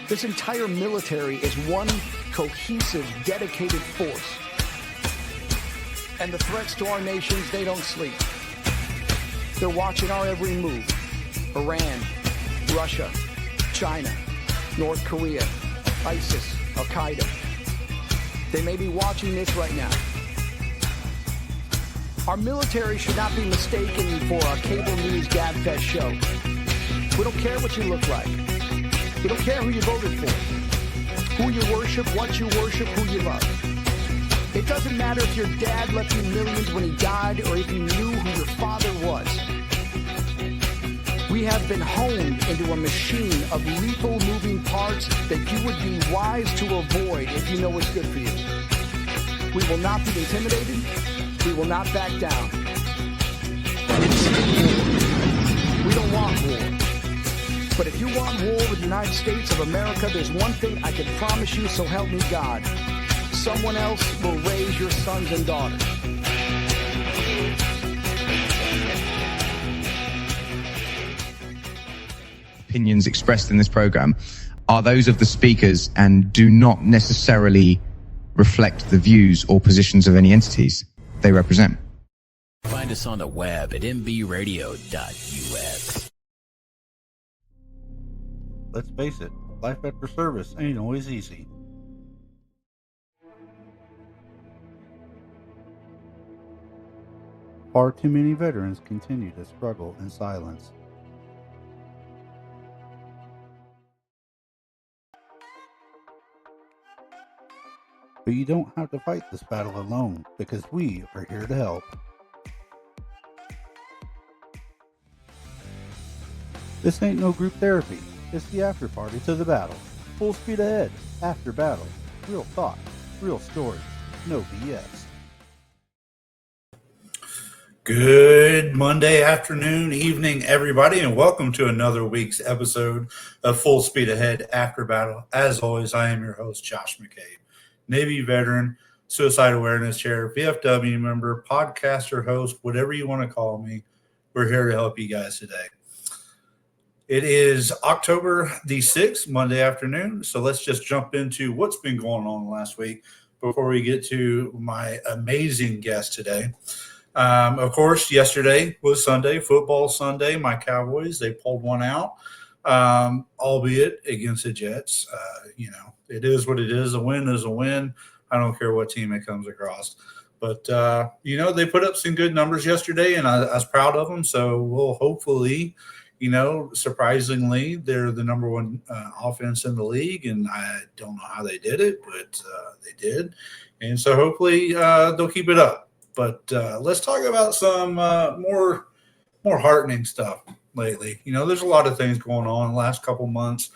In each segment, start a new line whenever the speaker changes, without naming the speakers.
This entire military is one cohesive, dedicated force. And the threats to our nations, they don't sleep. They're watching our every move. Iran, Russia, China, North Korea, ISIS, Al-Qaeda. They may be watching this right now. Our military should not be mistaken for a cable news gabfest show. We don't care what you look like. We don't care who you voted for, who you worship, what you worship, who you love. It doesn't matter if your dad left you millions when he died or if you knew who your father was. We have been honed into a machine of lethal moving parts that you would be wise to avoid if you know what's good for you. We will not be intimidated. We will not back down. We don't want war. But if you want war with the United States of America, there's one thing I can promise you, so help me God. Someone else will raise your sons and daughters.
Opinions expressed in this program are those of the speakers and do not necessarily reflect the views or positions of any entities they represent.
Find us on the web at mbradio.us.
Let's face it, life after service ain't always easy. Far too many veterans continue to struggle in silence. But you don't have to fight this battle alone, because we are here to help. This ain't no group therapy. It's the after party to the battle. Full speed ahead, after battle. Real thought, real stories, no BS.
Good Monday afternoon, evening, everybody, and welcome to another week's episode of Full Speed Ahead After Battle. As always, I am your host, Josh McCabe, Navy veteran, suicide awareness chair, VFW member, podcaster, host, whatever you want to call me. We're here to help you guys today. It is October the 6th, Monday afternoon, so let's just jump into what's been going on last week before we get to my amazing guest today. Of course, yesterday was Sunday, football Sunday. My Cowboys, they pulled one out, albeit against the Jets. It is what it is. A win is a win. I don't care what team it comes across. But, they put up some good numbers yesterday, and I was proud of them. So we'll hopefully, surprisingly, they're the number one offense in the league, and I don't know how they did it, but they did. And so hopefully they'll keep it up. But let's talk about some more heartening stuff lately. There's a lot of things going on the last couple months.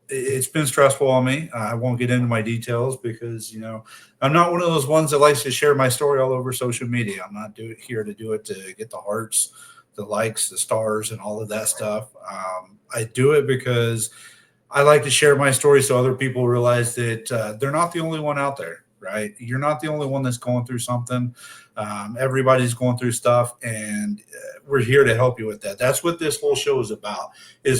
It's been stressful on me. I won't get into my details because, I'm not one of those ones that likes to share my story all over social media. I'm not here to do it to get the hearts, the likes, the stars, and all of that stuff. I do it because I like to share my story so other people realize that they're not the only one out there. Right? You're not the only one that's going through something. Everybody's going through stuff, and we're here to help you with that. That's what this whole show is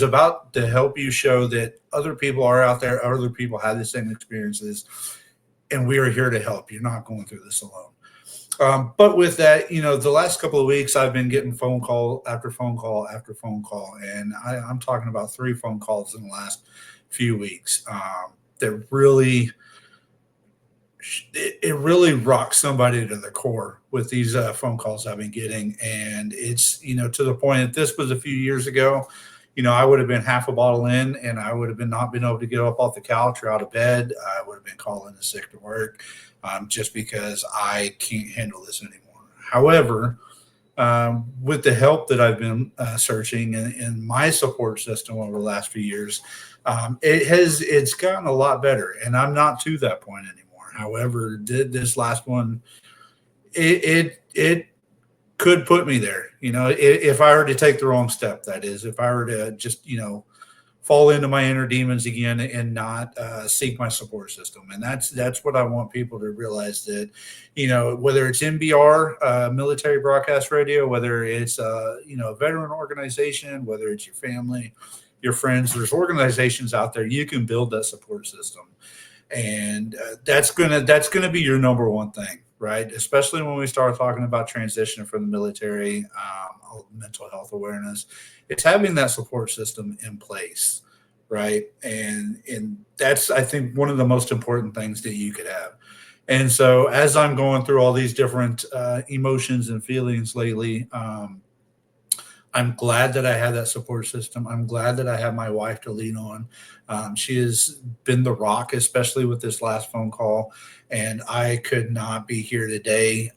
about to help you show that other people are out there, other people have the same experiences, and we are here to help. You're not going through this alone. But with that, the last couple of weeks, I've been getting phone call after phone call after phone call, and I'm talking about 3 phone calls in the last few weeks that really – it really rocks somebody to the core with these phone calls I've been getting. And it's, to the point that this was a few years ago, I would have been half a bottle in and I would have not been able to get up off the couch or out of bed. I would have been calling in sick to work just because I can't handle this anymore. However, with the help that I've been searching in my support system over the last few years, it's gotten a lot better, and I'm not to that point anymore. However, this last one, it could put me there. If I were to take the wrong step, that is, if I were to just, fall into my inner demons again and not seek my support system. And that's what I want people to realize, that, whether it's MBR, military broadcast radio, whether it's, a veteran organization, whether it's your family, your friends. There's organizations out there. You can build that support system. And that's gonna be your number one thing, right? Especially when we start talking about transition from the military, mental health awareness. It's having that support system in place, right? And that's, I think, one of the most important things that you could have. And so as I'm going through all these different emotions and feelings lately, I'm glad that I have that support system. I'm glad that I have my wife to lean on. She has been the rock, especially with this last phone call. And I could not be here today,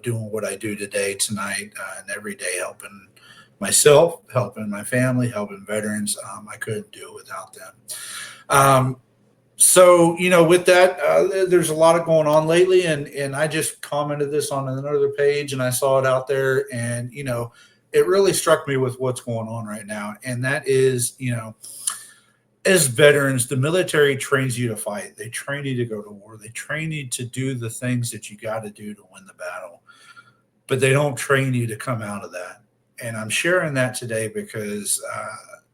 doing what I do today, tonight, and every day, helping myself, helping my family, helping veterans. I couldn't do it without them. So, with that, there's a lot of going on lately. And I just commented this on another page, and I saw it out there. And, it really struck me with what's going on right now. And that is, as veterans, the military trains you to fight. They train you to go to war. They train you to do the things that you got to do to win the battle. But they don't train you to come out of that. And I'm sharing that today because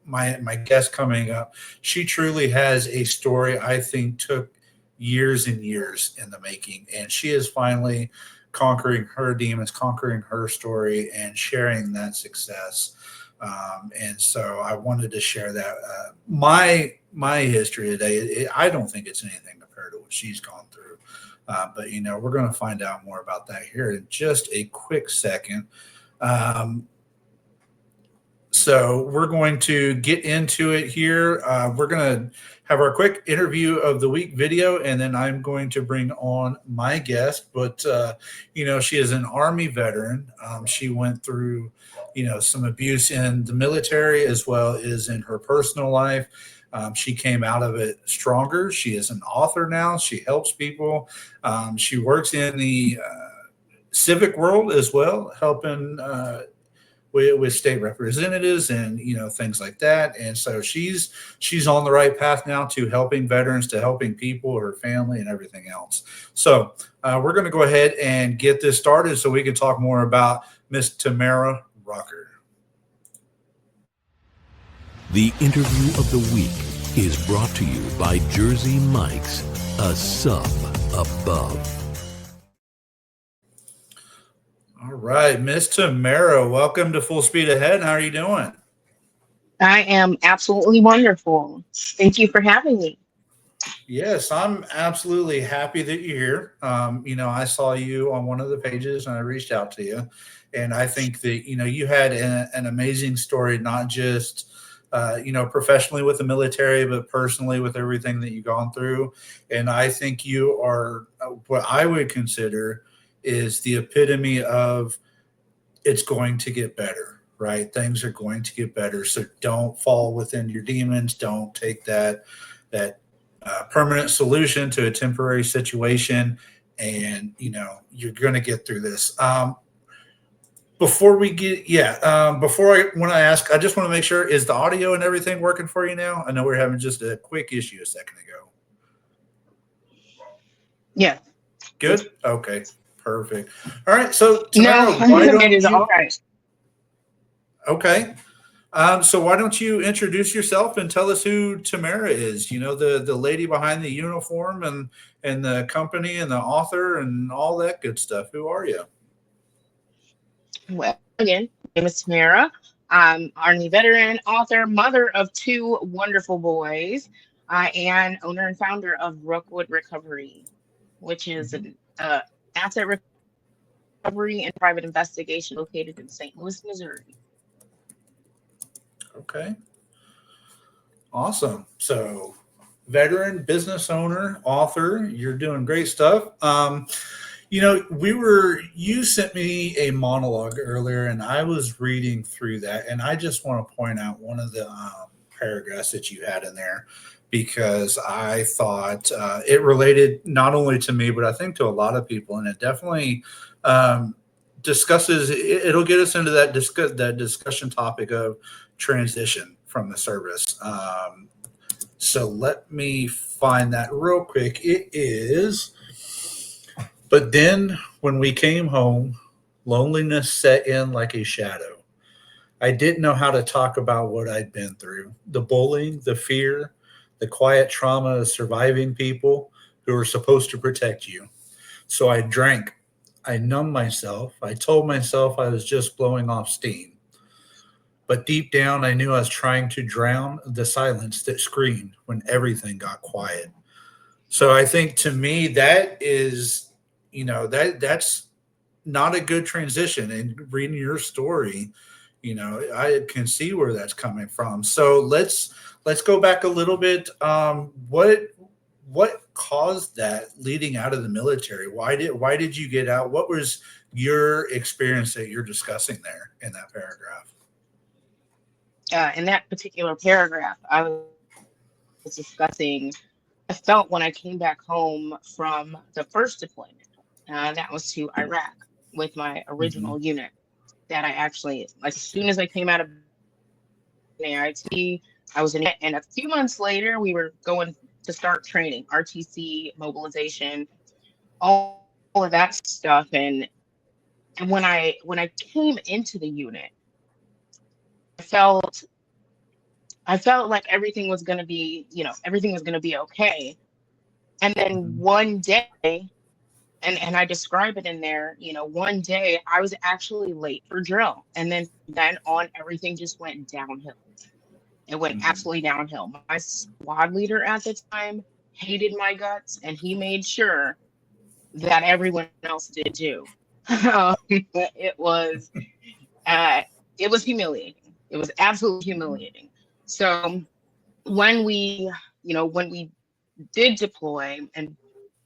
my guest coming up, she truly has a story I think took years and years in the making. And she is finally conquering her demons, conquering her story, and sharing that success. And so I wanted to share that. My history today, I don't think it's anything compared to what she's gone through. But, we're going to find out more about that here in just a quick second. So we're going to get into it here. We're going to have our quick interview of the week video, and then I'm going to bring on my guest. But, she is an Army veteran. She went through, some abuse in the military as well as in her personal life. She came out of it stronger. She is an author now. She helps people. She works in the civic world as well, helping with state representatives and things like that. And so she's on the right path now to helping veterans, to helping people, her family, and everything else. So we're going to go ahead and get this started so we can talk more about Miss Tamara Rucker.
The interview of the week is brought to you by Jersey Mike's, a sub above.
All right, Miss Tamara, welcome to Full Speed Ahead. How are you doing?
I am absolutely wonderful. Thank you for having me.
Yes, I'm absolutely happy that you're here. I saw you on one of the pages and I reached out to you. And I think that, you had an amazing story, not just, professionally with the military, but personally with everything that you've gone through. And I think you are what I would consider is the epitome of it's going to get better, right? Things are going to get better. So don't fall within your demons. Don't take that permanent solution to a temporary situation. And, you're going to get through this. Before I want to ask, I just want to make sure, is the audio and everything working for you now? I know we're having just a quick issue a second ago.
Yeah.
Good? Okay. Perfect. All right. So, Tamara,
it is all right.
Okay. So why don't you introduce yourself and tell us who Tamara is? The lady behind the uniform and the company and the author and all that good stuff. Who are you?
Well, again, my name is Tamara. I'm Army veteran, author, mother of two wonderful boys, and owner and founder of Rookwood Recovery, which is an asset recovery and private investigation located in St. Louis, Missouri.
Okay. Awesome. So, veteran, business owner, author, you're doing great stuff. You sent me a monologue earlier and I was reading through that, and I just want to point out one of the paragraphs that you had in there, because I thought it related not only to me, but I think to a lot of people. And it definitely discusses, it'll get us into that discussion topic of transition from the service. So let me find that real quick. It is, but then when we came home, loneliness set in like a shadow. I didn't know how to talk about what I'd been through. The bullying, the fear, the quiet trauma of surviving people who are supposed to protect you. So I drank. I numbed myself. I told myself I was just blowing off steam. But deep down, I knew I was trying to drown the silence that screamed when everything got quiet. So I think to me, that is, that's not a good transition. And reading your story, I can see where that's coming from. So let's go back a little bit. What caused that leading out of the military? Why did you get out? What was your experience that you're discussing there in that paragraph?
In that particular paragraph, I was discussing, I felt when I came back home from the first deployment, that was to Iraq with my
Hmm.
original unit, that I actually, like, as soon as I came out of AIT, I was in it. And a few months later, we were going to start training, RTC, mobilization, all of that stuff. And when I came into the unit, I felt I felt like everything was gonna be, everything was gonna be okay. And then
Hmm.
one day, and I describe it in there, one day I was actually late for drill. And then on, everything just went downhill. It went
Hmm.
absolutely downhill. My squad leader at the time hated my guts, and he made sure that everyone else did too. It was uh, it was humiliating. It was absolutely humiliating. So when we did deploy, and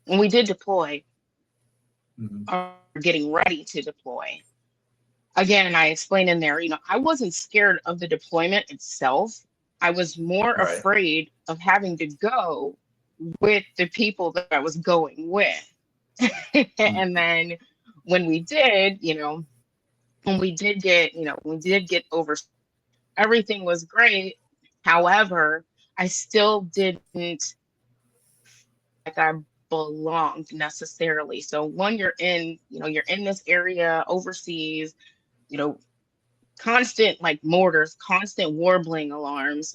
when we did deploy,
Hmm.
or getting ready to deploy, again, I explained in there, I wasn't scared of the deployment itself. I was more
Right.
afraid of having to go with the people that I was going with. And
Hmm.
then when we did, when we did get over, everything was great. However, I still didn't like I belonged necessarily. So when you're in this area overseas, you know, constant like mortars, constant warbling alarms.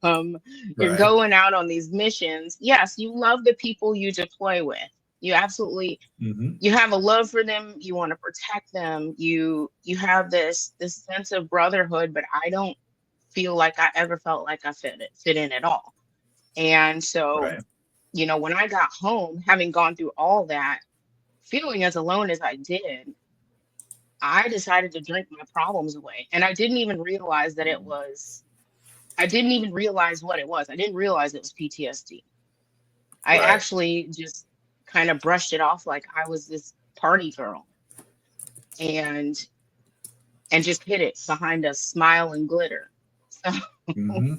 um, you're
Right.
going out on these missions. Yes, you love the people you deploy with. You absolutely,
Hmm.
you have a love for them. You want to protect them. You have this sense of brotherhood. But I don't feel like I ever felt like I fit in at all. And so,
Right.
when I got home, having gone through all that, feeling as alone as I did, I decided to drink my problems away. And I didn't even realize that I didn't even realize what it was. I didn't realize it was PTSD. I
Right.
actually just kind of brushed it off like I was this party girl, and just hid it behind a smile and glitter. So
Hmm.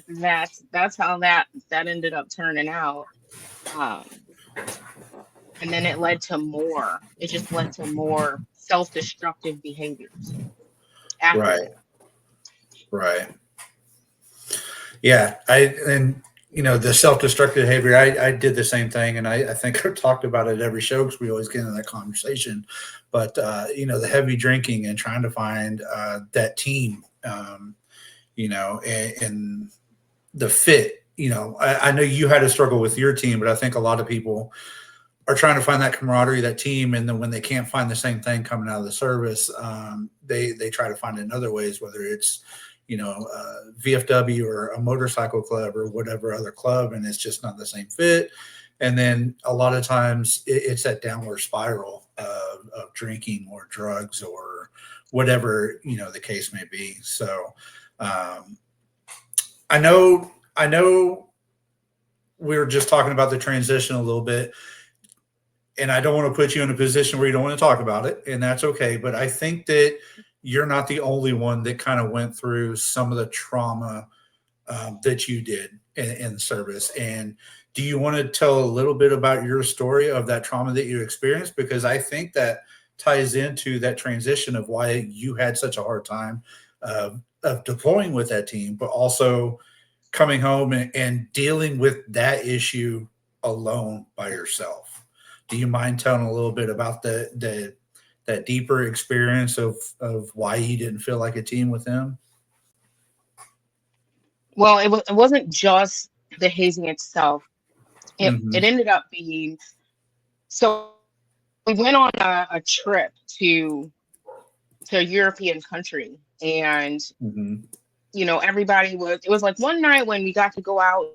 that's how that ended up turning out. Um, and then it led to more. It just led to more self-destructive behaviors after
Right.
that.
Right. Yeah. The self-destructive behavior, I did the same thing. And I think I've talked about it every show because we always get into that conversation. But, the heavy drinking and trying to find that team, and the fit, I know you had a struggle with your team, but I think a lot of people are trying to find that camaraderie, that team, and then when they can't find the same thing coming out of the service, they try to find it in other ways, whether it's VFW or a motorcycle club or whatever other club, and it's just not the same fit. And then a lot of times it's that downward spiral of drinking or drugs or whatever the case may be. So um, I know we were just talking about the transition a little bit, and I don't want to put you in a position where you don't want to talk about it, and that's okay. But I think that you're not the only one that kind of went through some of the trauma that you did in service. And do you want to tell a little bit about your story of that trauma that you experienced? Because I think that ties into that transition of why you had such a hard time of deploying with that team, but also coming home and dealing with that issue alone by yourself. Do you mind telling a little bit about the that deeper experience of why he didn't feel like a team with him?
Well, it wasn't just the hazing itself. It
Mm-hmm.
it ended up being, so we went on a trip to a European country, and
Mm-hmm.
everybody it was like one night when we got to go out,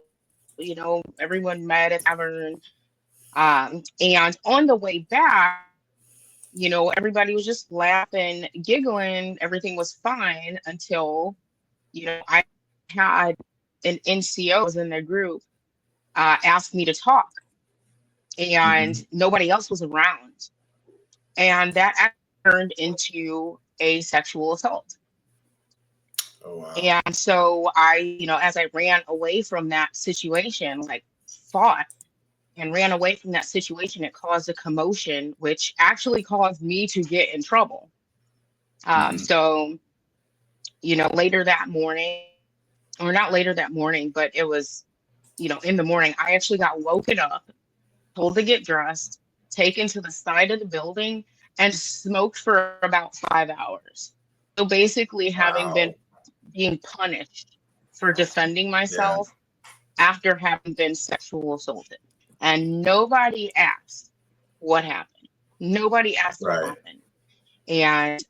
everyone met at tavern, and on the way back, everybody was just laughing, giggling, everything was fine until I had an NCO was in their group, asked me to talk, and
Mm-hmm.
nobody else was around, and that actually turned into a sexual assault.
Oh wow.
And so as I ran away from that situation, like fought and ran away from that situation, it caused a commotion, which actually caused me to get in trouble.
Mm-hmm.
So, later that morning, or not later that morning, but it was, in the morning, I actually got woken up, told to get dressed, taken to the side of the building, and smoked for about 5 hours. So basically, having been
Wow.
being punished for defending
Yeah.
myself after having been sexual assaulted. And nobody asked what happened. Nobody asked what
Right.
happened. And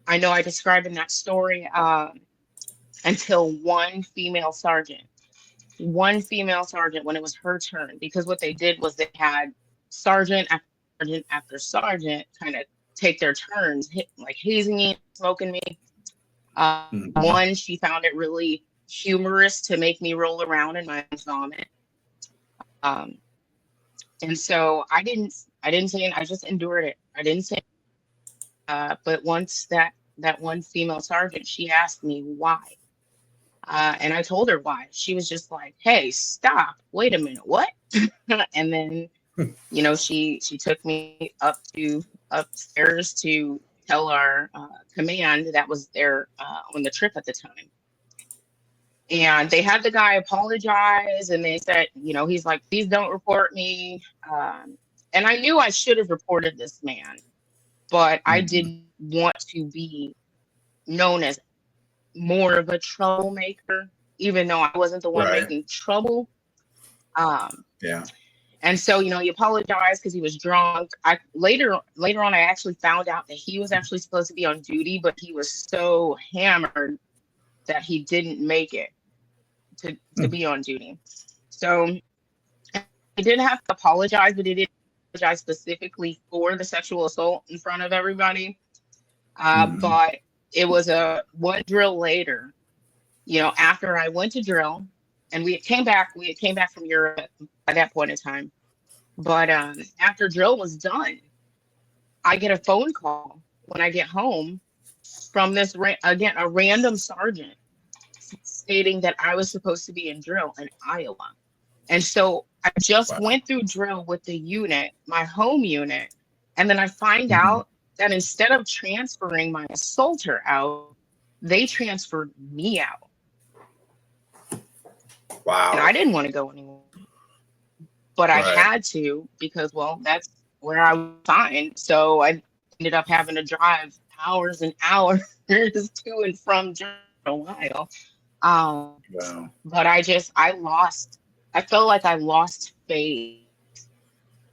I know I described in that story, until one female sergeant, when it was her turn, because what they did was they had sergeant after sergeant after sergeant kind of take their turns, like hazing me, smoking me.
Mm-hmm.
One, she found it really humorous to make me roll around in my own vomit. Um, and so I didn't say, I just endured it. I didn't say, but once that one female sergeant, she asked me why. And I told her why. She was just like, "Hey, stop. Wait a minute. What?" And then, she took me upstairs to tell our command that was there on the trip at the time. And they had the guy apologize, and they said, he's like, "Please don't report me." And I knew I should have reported this man, but I
Mm-hmm.
didn't want to be known as more of a troublemaker, even though I wasn't the one
Right.
making trouble. Um,
Yeah.
and so, he apologized because he was drunk. I later on, I actually found out that he was actually supposed to be on duty, but he was so hammered that he didn't make it to be on duty. So he didn't have to apologize, but he did apologize specifically for the sexual assault in front of everybody.
Mm-hmm.
But it was a one drill later, after I went to drill, and we came back from Europe by that point in time. But after drill was done, I get a phone call when I get home from this again, a random sergeant stating that I was supposed to be in drill in Iowa. And so I just
Wow.
went through drill with the unit, my home unit, and then I find
Mm-hmm.
out that instead of transferring my assaulter out, they transferred me out. And I
Wow.
didn't want to go anywhere, but I
Right.
had to because, well, that's where I was assigned. So I ended up having to drive hours and hours to and from drill for a while.
Wow.
But I felt like I lost faith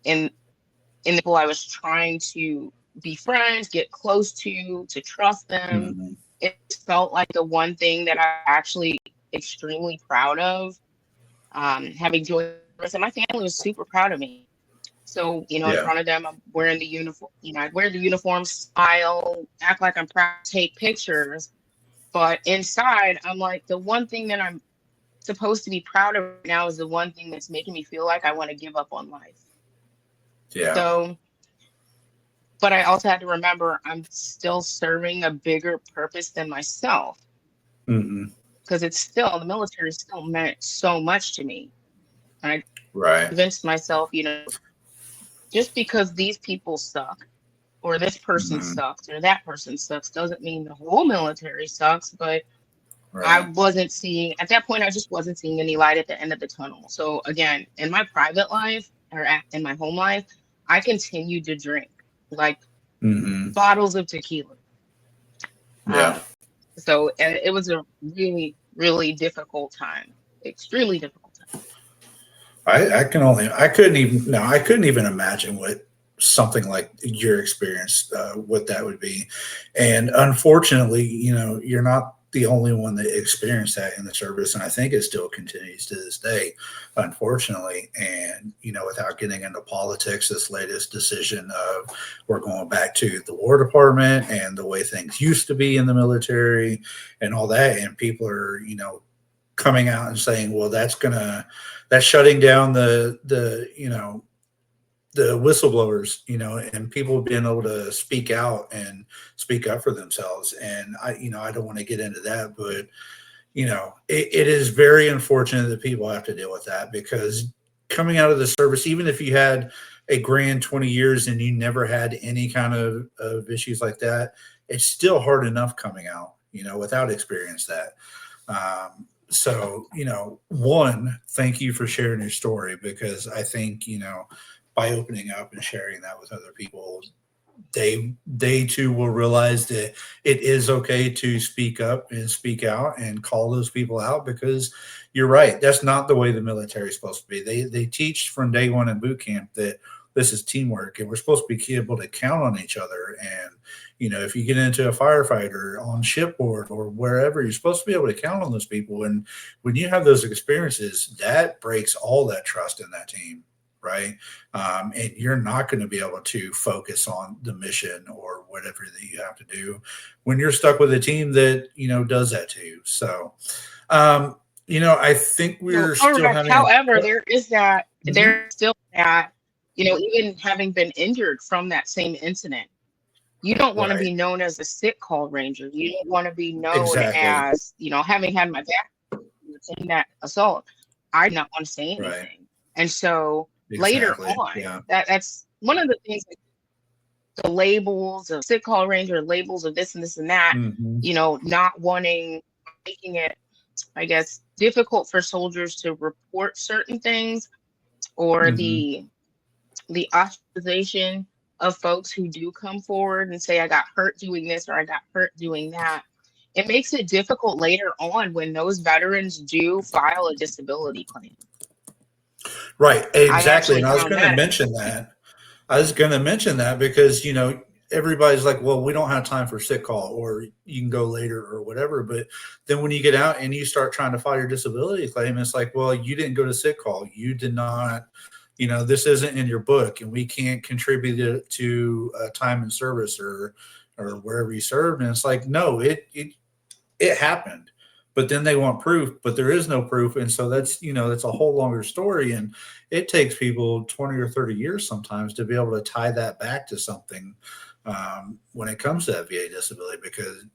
in the people I was trying to be friends, get close to trust them.
Mm-hmm.
It felt like the one thing that I actually extremely proud of, having joined this, and my family was super proud of me. So, in
Yeah.
front of them, I'm wearing the uniform, I wear the uniform, smile, act like I'm proud, take pictures. But inside, I'm like, the one thing that I'm supposed to be proud of right now is the one thing that's making me feel like I want to give up on life.
Yeah.
So, but I also had to remember I'm still serving a bigger purpose than myself,
Mm-hmm.
because the military still meant so much to me. And I
Right.
convinced myself, just because these people suck, or this person
Mm-hmm.
sucks, or that person sucks, doesn't mean the whole military sucks. But I
Right.
wasn't seeing, at that point, I just wasn't seeing any light at the end of the tunnel. So again, in my private life, or in my home life, I continued to drink. Like, bottles of tequila.
Yeah.
So it was a really, really difficult time, extremely difficult time.
I couldn't even imagine what something like your experience, what that would be. And unfortunately, you're not the only one that experienced that in the service. And I think it still continues to this day, unfortunately. And, without getting into politics, this latest decision of we're going back to the War Department and the way things used to be in the military and all that. And people are, coming out and saying, well, that's shutting down the whistleblowers, and people being able to speak out and speak up for themselves. And I don't want to get into that, but it is very unfortunate that people have to deal with that, because coming out of the service, even if you had a grand 20 years and you never had any kind of issues like that, it's still hard enough coming out, without experience that. So, one, thank you for sharing your story, because I think, by opening up and sharing that with other people, they too will realize that it is okay to speak up and speak out and call those people out, because you're right. That's not the way the military is supposed to be. They teach from day one in boot camp that this is teamwork, and we're supposed to be able to count on each other. And, if you get into a firefighter on shipboard or wherever, you're supposed to be able to count on those people. And when you have those experiences, that breaks all that trust in that team. Right. And you're not going to be able to focus on the mission or whatever that you have to do when you're stuck with a team that, does that to you. So, I think we're still having.
However, there is that, there's still that, even having been injured from that same incident, you don't want to be known as a sick call ranger. You don't want to be known as, having had my back in that assault. I do not want to say anything. Right. And so, later on, that's one of the things, like the labels of sick call ranger, labels of this and this and that, not wanting, making it, I guess, difficult for soldiers to report certain things, or the ostracization of folks who do come forward and say, I got hurt doing this or I got hurt doing that. It makes it difficult later on when those veterans do file a disability claim.
Right, exactly. And I was going to mention that. Because, everybody's like, well, we don't have time for sick call, or you can go later or whatever. But then when you get out and you start trying to file your disability claim, it's like, well, you didn't go to sick call. You did not, this isn't in your book, and we can't contribute it to time in service or wherever you served. And it's like, no, it happened. But then they want proof, but there is no proof. And so that's a whole longer story. And it takes people 20 or 30 years sometimes to be able to tie that back to something when it comes to that VA disability. Because,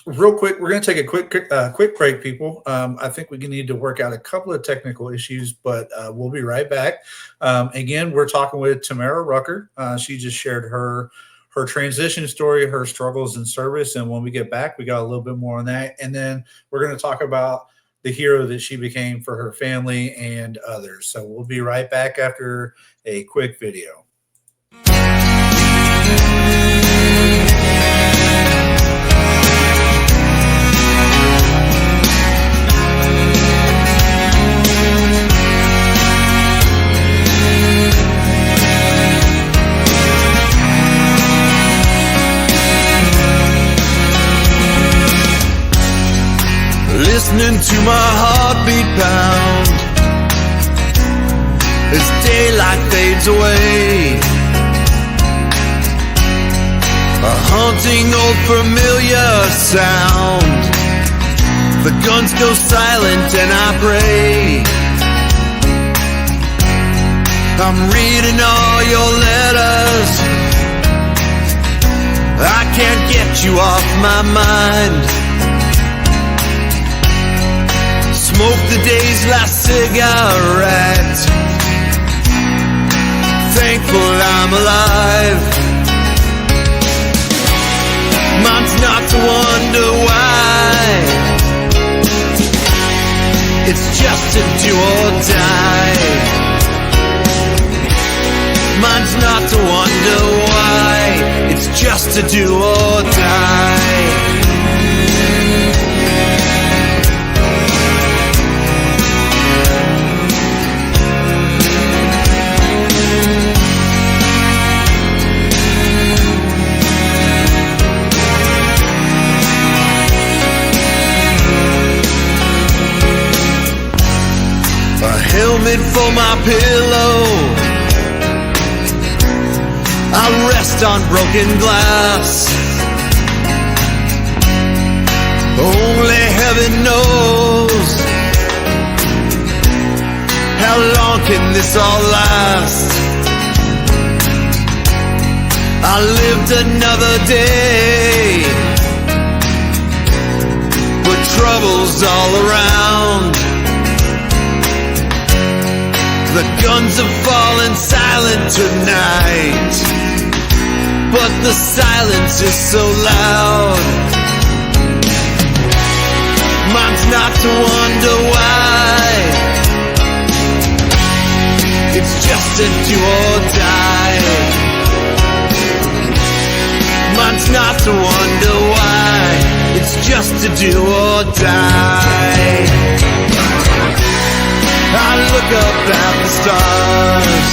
real quick, we're going to take a quick break, people. I think we need to work out a couple of technical issues, but we'll be right back. Again, we're talking with Tamara Rucker. She just shared her transition story, her struggles in service. And when we get back, we got a little bit more on that. And then we're going to talk about the hero that she became for her family and others. So we'll be right back after a quick video.
Listening to my heartbeat pound as daylight fades away. A haunting old familiar sound. The guns go silent and I pray. I'm reading all your letters. I can't get you off my mind. Smoke the day's last cigarette. Thankful I'm alive. Mine's not to wonder why. It's just to do or die. Mine's not to wonder to do or die. Helmet for my pillow, I rest on broken glass. Only heaven knows how long can this all last. I lived another day, but troubles all around. The guns have fallen silent tonight, but the silence is so loud. Mine's not to wonder why, it's just a do or die. Mine's not to wonder why, it's just a do or die. I look up at the stars,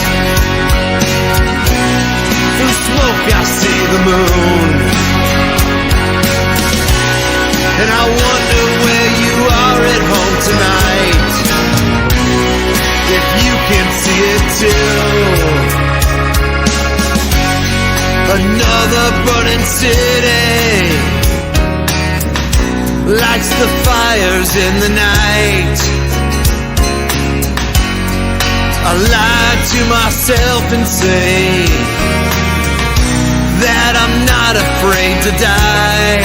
through smoke I see the moon, and I wonder where you are at home tonight, if you can see it too. Another burning city lights the fires in the night. I lie to myself and say that I'm not afraid to die.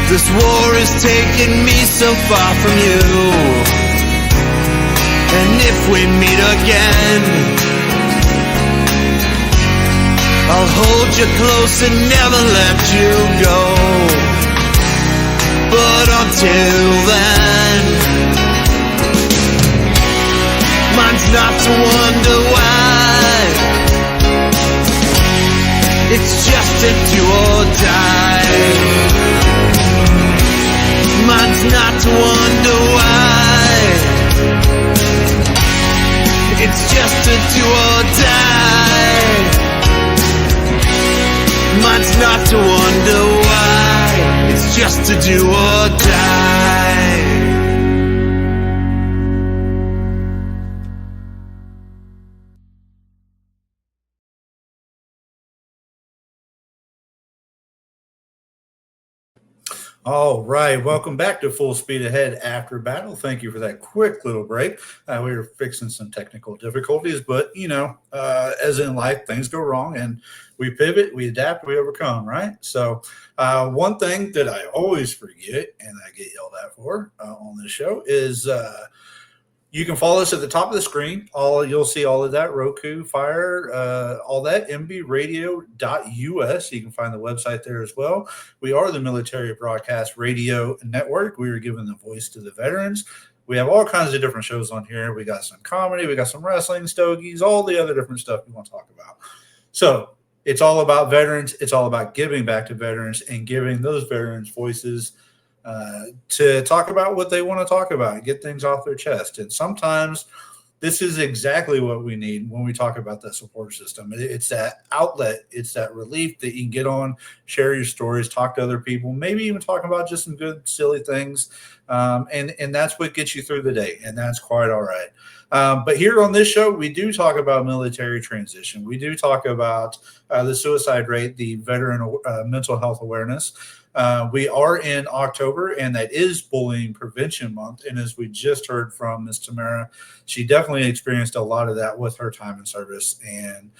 This war is taking me so far from you, and if we meet again, I'll hold you close and never let you go. But until then, mine's not to wonder why, it's just a do or die. Mine's not to wonder why, it's just a do or die. Mine's not to wonder why, it's just a do or die.
All right, welcome back to Full Speed Ahead After Battle. Thank you for that quick little break. We were fixing some technical difficulties, but as in life, things go wrong, and we pivot, we adapt, we overcome, right? So one thing that I always forget, and I get yelled at for on this show, is you can follow us at the top of the screen. You'll see all of that, Roku, Fire, all that, mbradio.us. You can find the website there as well. We are the Military Broadcast Radio Network. We are giving the voice to the veterans. We have all kinds of different shows on here. We got some comedy, we got some wrestling, stogies, all the other different stuff we want to talk about. So it's all about veterans. It's all about giving back to veterans and giving those veterans voices to talk about what they want to talk about and get things off their chest. And sometimes this is exactly what we need when we talk about that support system. It's that outlet. It's that relief that you can get on, share your stories, talk to other people, maybe even talk about just some good, silly things. And that's what gets you through the day. And that's quite all right. But here on this show, we do talk about military transition. We do talk about the suicide rate, the veteran mental health awareness. We are in October, and that is Bullying Prevention Month. And as we just heard from Ms. Tamara, she definitely experienced a lot of that with her time in service. And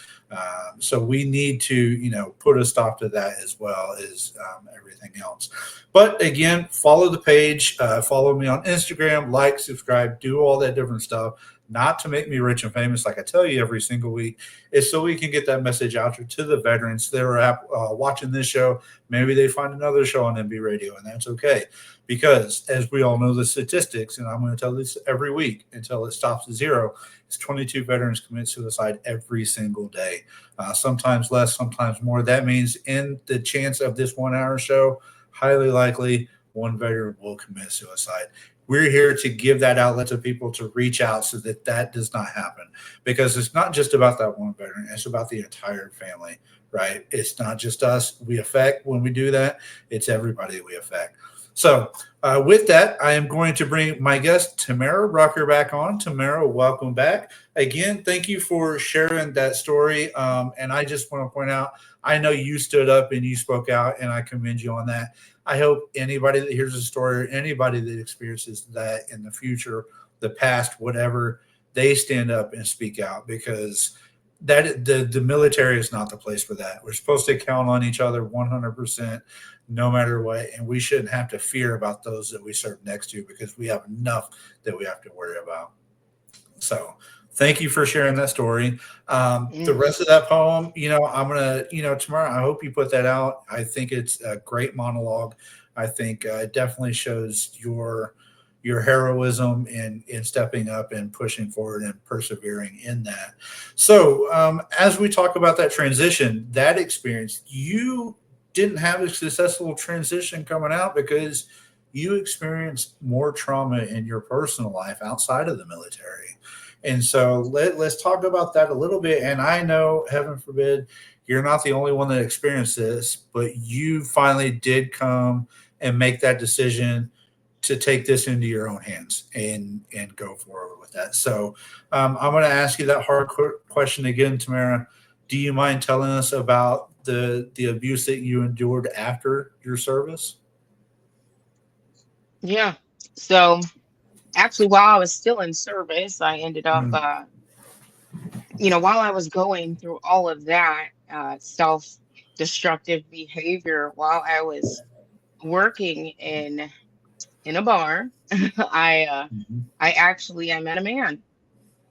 so we need to, put a stop to that as well as everything else. But again, follow the page, follow me on Instagram, like, subscribe, do all that different stuff. not to make me rich and famous, like I tell you every single week. It's so we can get that message out there to the veterans that are watching this show. Maybe they find another show on MB Radio, and that's okay. Because as we all know the statistics, and I'm going to tell this every week until it stops at zero, it's 22 veterans commit suicide every single day. Sometimes less, sometimes more. That means in the chance of this 1 hour show, highly likely one veteran will commit suicide. We're here to give that outlet to people to reach out so that that does not happen, because it's not just about that one veteran. It's about the entire family, right? It's not just us we affect when we do that. It's everybody we affect. So with that, I am going to bring my guest, Tamara Rucker, back on. Tamara, welcome back. Again, thank you for sharing that story. And I just want to point out, I know you stood up and you spoke out, and I commend you on that. I hope anybody that hears the story, or anybody that experiences that in the future, the past, whatever, they stand up and speak out, because that the military is not the place for that. We're supposed to count on each other 100%, no matter what, and we shouldn't have to fear about those that we serve next to, because we have enough that we have to worry about. So thank you for sharing that story. The rest of that poem, I'm going to, tomorrow, I hope you put that out. I think it's a great monologue. I think it definitely shows your heroism in stepping up and pushing forward and persevering in that. So as we talk about that transition, that experience, you didn't have a successful transition coming out because you experienced more trauma in your personal life outside of the military. And so let's talk about that a little bit. And I know, heaven forbid, you're not the only one that experienced this, but you finally did come and make that decision to take this into your own hands and go forward with that. So I'm going to ask you that hard question again, Tamara. Do you mind telling us about the abuse that you endured after your service?
Yeah. So actually, while I was still in service, I ended up, while I was going through all of that self-destructive behavior, while I was working in a bar, I met a man,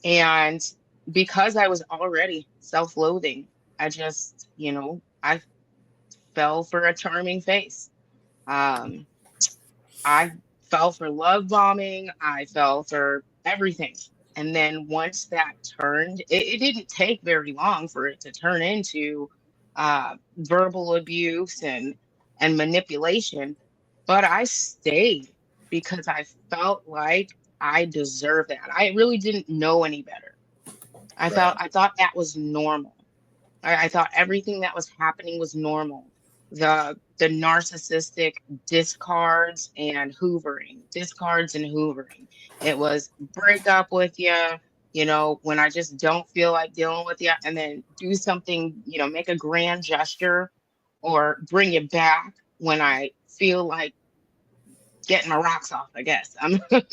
and because I was already self-loathing, I just, I fell for a charming face. I fell for love bombing. I fell for everything. And then once that turned, it didn't take very long for it to turn into verbal abuse and manipulation. But I stayed because I felt like I deserved that. I really didn't know any better. I thought that was normal. I thought everything that was happening was normal. The narcissistic discards and hoovering. It was break up with you, when I just don't feel like dealing with you, and then do something, make a grand gesture or bring it back when I feel like getting my rocks off, I guess. I'm not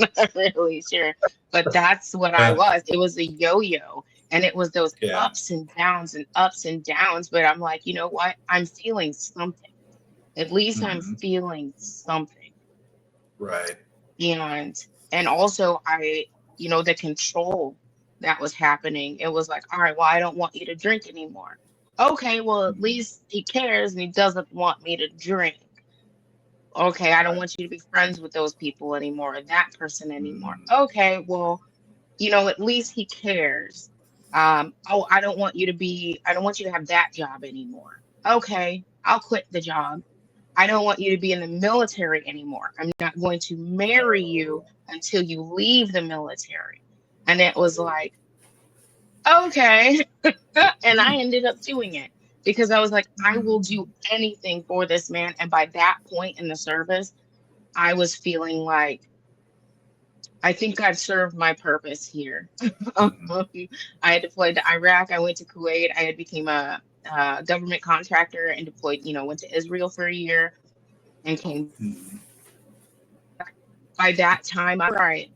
really sure. But that's what I was. It was a yo-yo. And it was those ups and downs and ups and downs. But I'm like, you know what? I'm feeling something. At least I'm feeling something.
Right.
And also the control that was happening. It was like, all right, well, I don't want you to drink anymore. Okay, well, at least he cares and he doesn't want me to drink. Okay, I don't want you to be friends with those people anymore, that person anymore. Okay, well, at least he cares. I don't want you to have that job anymore. Okay, I'll quit the job. I don't want you to be in the military anymore. I'm not going to marry you until you leave the military. And it was like, okay. And I ended up doing it because I was like, I will do anything for this man. And by that point in the service, I was feeling like, I think I've served my purpose here. I had deployed to Iraq. I went to Kuwait. I had became a government contractor and deployed, went to Israel for a year and came. By that time, all right,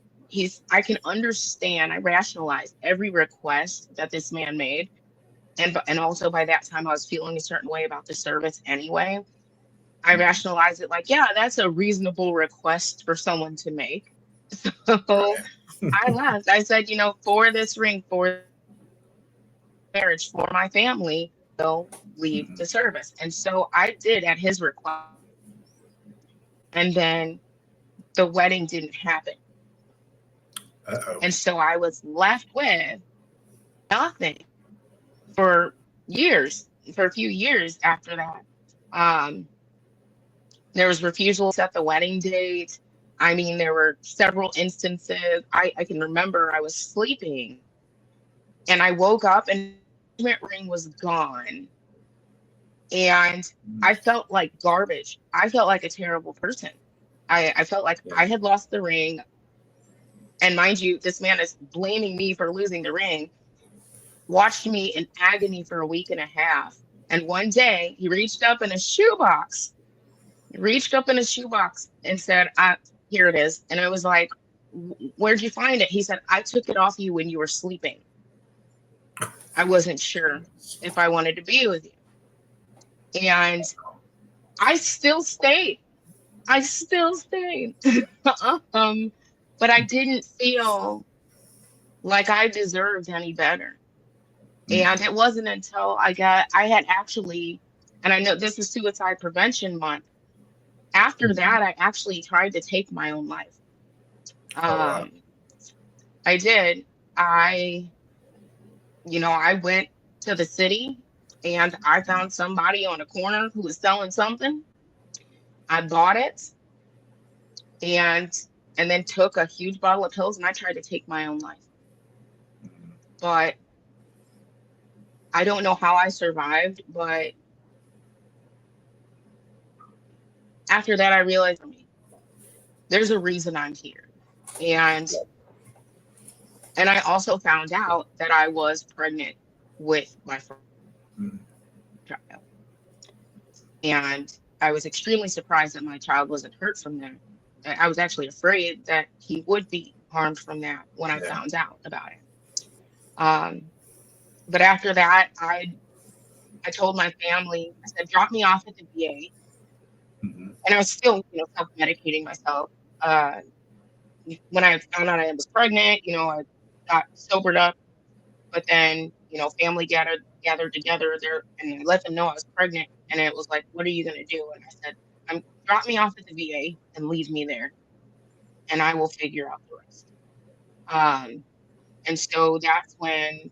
I can understand. I rationalized every request that this man made. And also by that time, I was feeling a certain way about the service anyway. I rationalized it like, yeah, that's a reasonable request for someone to make. So I left. I said, for this ring, for marriage, for my family, I'll leave the service. And so I did at his request. And then the wedding didn't happen.
Uh-oh.
And so I was left with nothing for years, for a few years after that. Um, there was refusal to set the wedding date. I mean, there were several instances. I can remember I was sleeping and I woke up and the engagement ring was gone. And I felt like garbage. I felt like a terrible person. I felt like I had lost the ring. And mind you, this man is blaming me for losing the ring, watched me in agony for a week and a half. And one day he reached up in a shoebox, and said, here it is. And I was like, where'd you find it? He said, I took it off you when you were sleeping. I wasn't sure if I wanted to be with you. And I still stayed. But I didn't feel like I deserved any better. And it wasn't until I had actually, and I know this is Suicide Prevention Month. After that, I actually tried to take my own life.
Wow.
I did. I went to the city and I found somebody on a corner who was selling something. I bought it and then took a huge bottle of pills and I tried to take my own life. But I don't know how I survived, but after that I realized there's a reason I'm here. And I also found out that I was pregnant with my first child. And I was extremely surprised that my child wasn't hurt from that. I was actually afraid that he would be harmed from that when I found out about it. But after that, I told my family, I said, drop me off at the VA. And I was still, self-medicating myself. When I found out I was pregnant, I got sobered up. But then, family gathered together there and I let them know I was pregnant. And it was like, what are you going to do? And I said, drop me off at the VA and leave me there. And I will figure out the rest. And so that's when,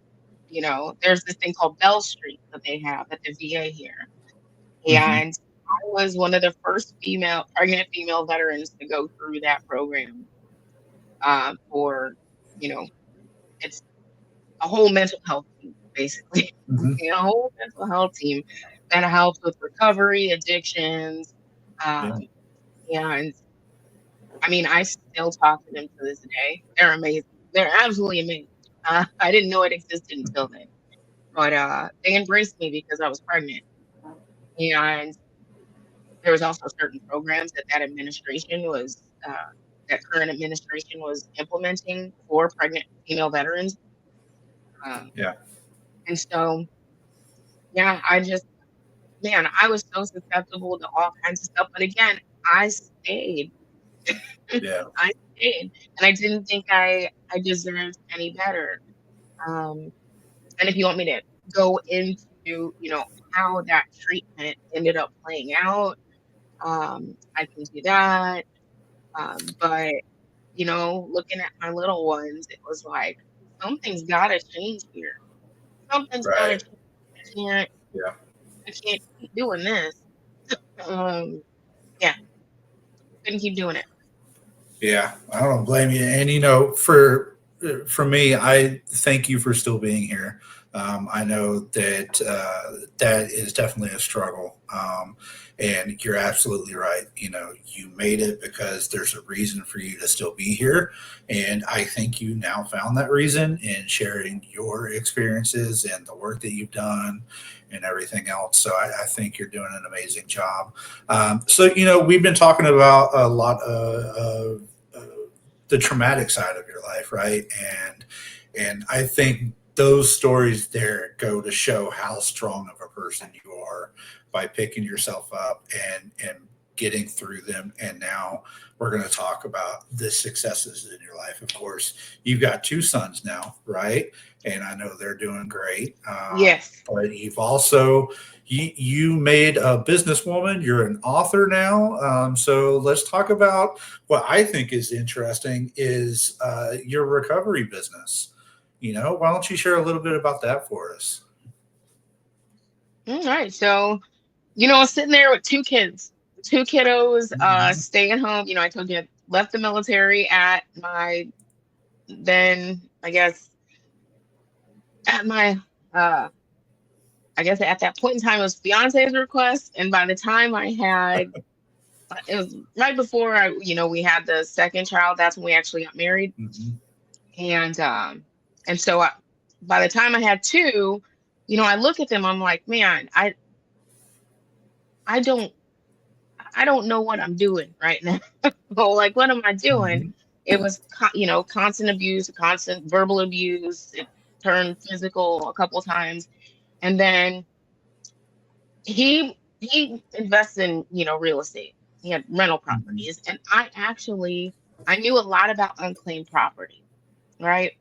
there's this thing called Bell Street that they have at the VA here. And I was one of the first pregnant female veterans to go through that program for, it's a whole mental health team, basically. A whole mental health team that helps with recovery, addictions. And I mean, I still talk to them to this day. They're amazing. They're absolutely amazing. I didn't know it existed until then. But they embraced me because I was pregnant. And there was also certain programs that administration was, that current administration was implementing for pregnant female veterans. And so, I was so susceptible to all kinds of stuff. But again, I stayed. I stayed. And I didn't think I deserved any better. And if you want me to go into, how that treatment ended up playing out, I can do that. But, looking at my little ones, it was like, something's got to change here. Something's got to change. I can't keep doing this. Couldn't keep doing it.
Yeah, I don't blame you. And for me, I thank you for still being here. I know that that is definitely a struggle, and you're absolutely right. You made it because there's a reason for you to still be here, and I think you now found that reason in sharing your experiences and the work that you've done and everything else. So I think you're doing an amazing job. So we've been talking about a lot of the traumatic side of your life, right? And I think those stories there go to show how strong of a person you are by picking yourself up and getting through them. And now we're going to talk about the successes in your life. Of course, you've got 2 sons now, right? And I know they're doing great.
Yes.
But you've also, you made a businesswoman. You're an author now. So let's talk about what I think is interesting is your recovery business. Why don't you share a little bit about that for us?
All right. So, I was sitting there with 2 kids, 2 kiddos, staying home. I told you I left the military at my, then I guess at my, I guess at that point in time, it was fiance's request. And by the time I had, it was right before we had the second child. That's when we actually got married. And so by the time I had 2, I look at them, I'm like, man, I don't know what I'm doing right now. Like, what am I doing? It was, constant abuse, constant verbal abuse. It turned physical a couple times. And then he invests in, real estate. He had rental properties. And I knew a lot about unclaimed property, right?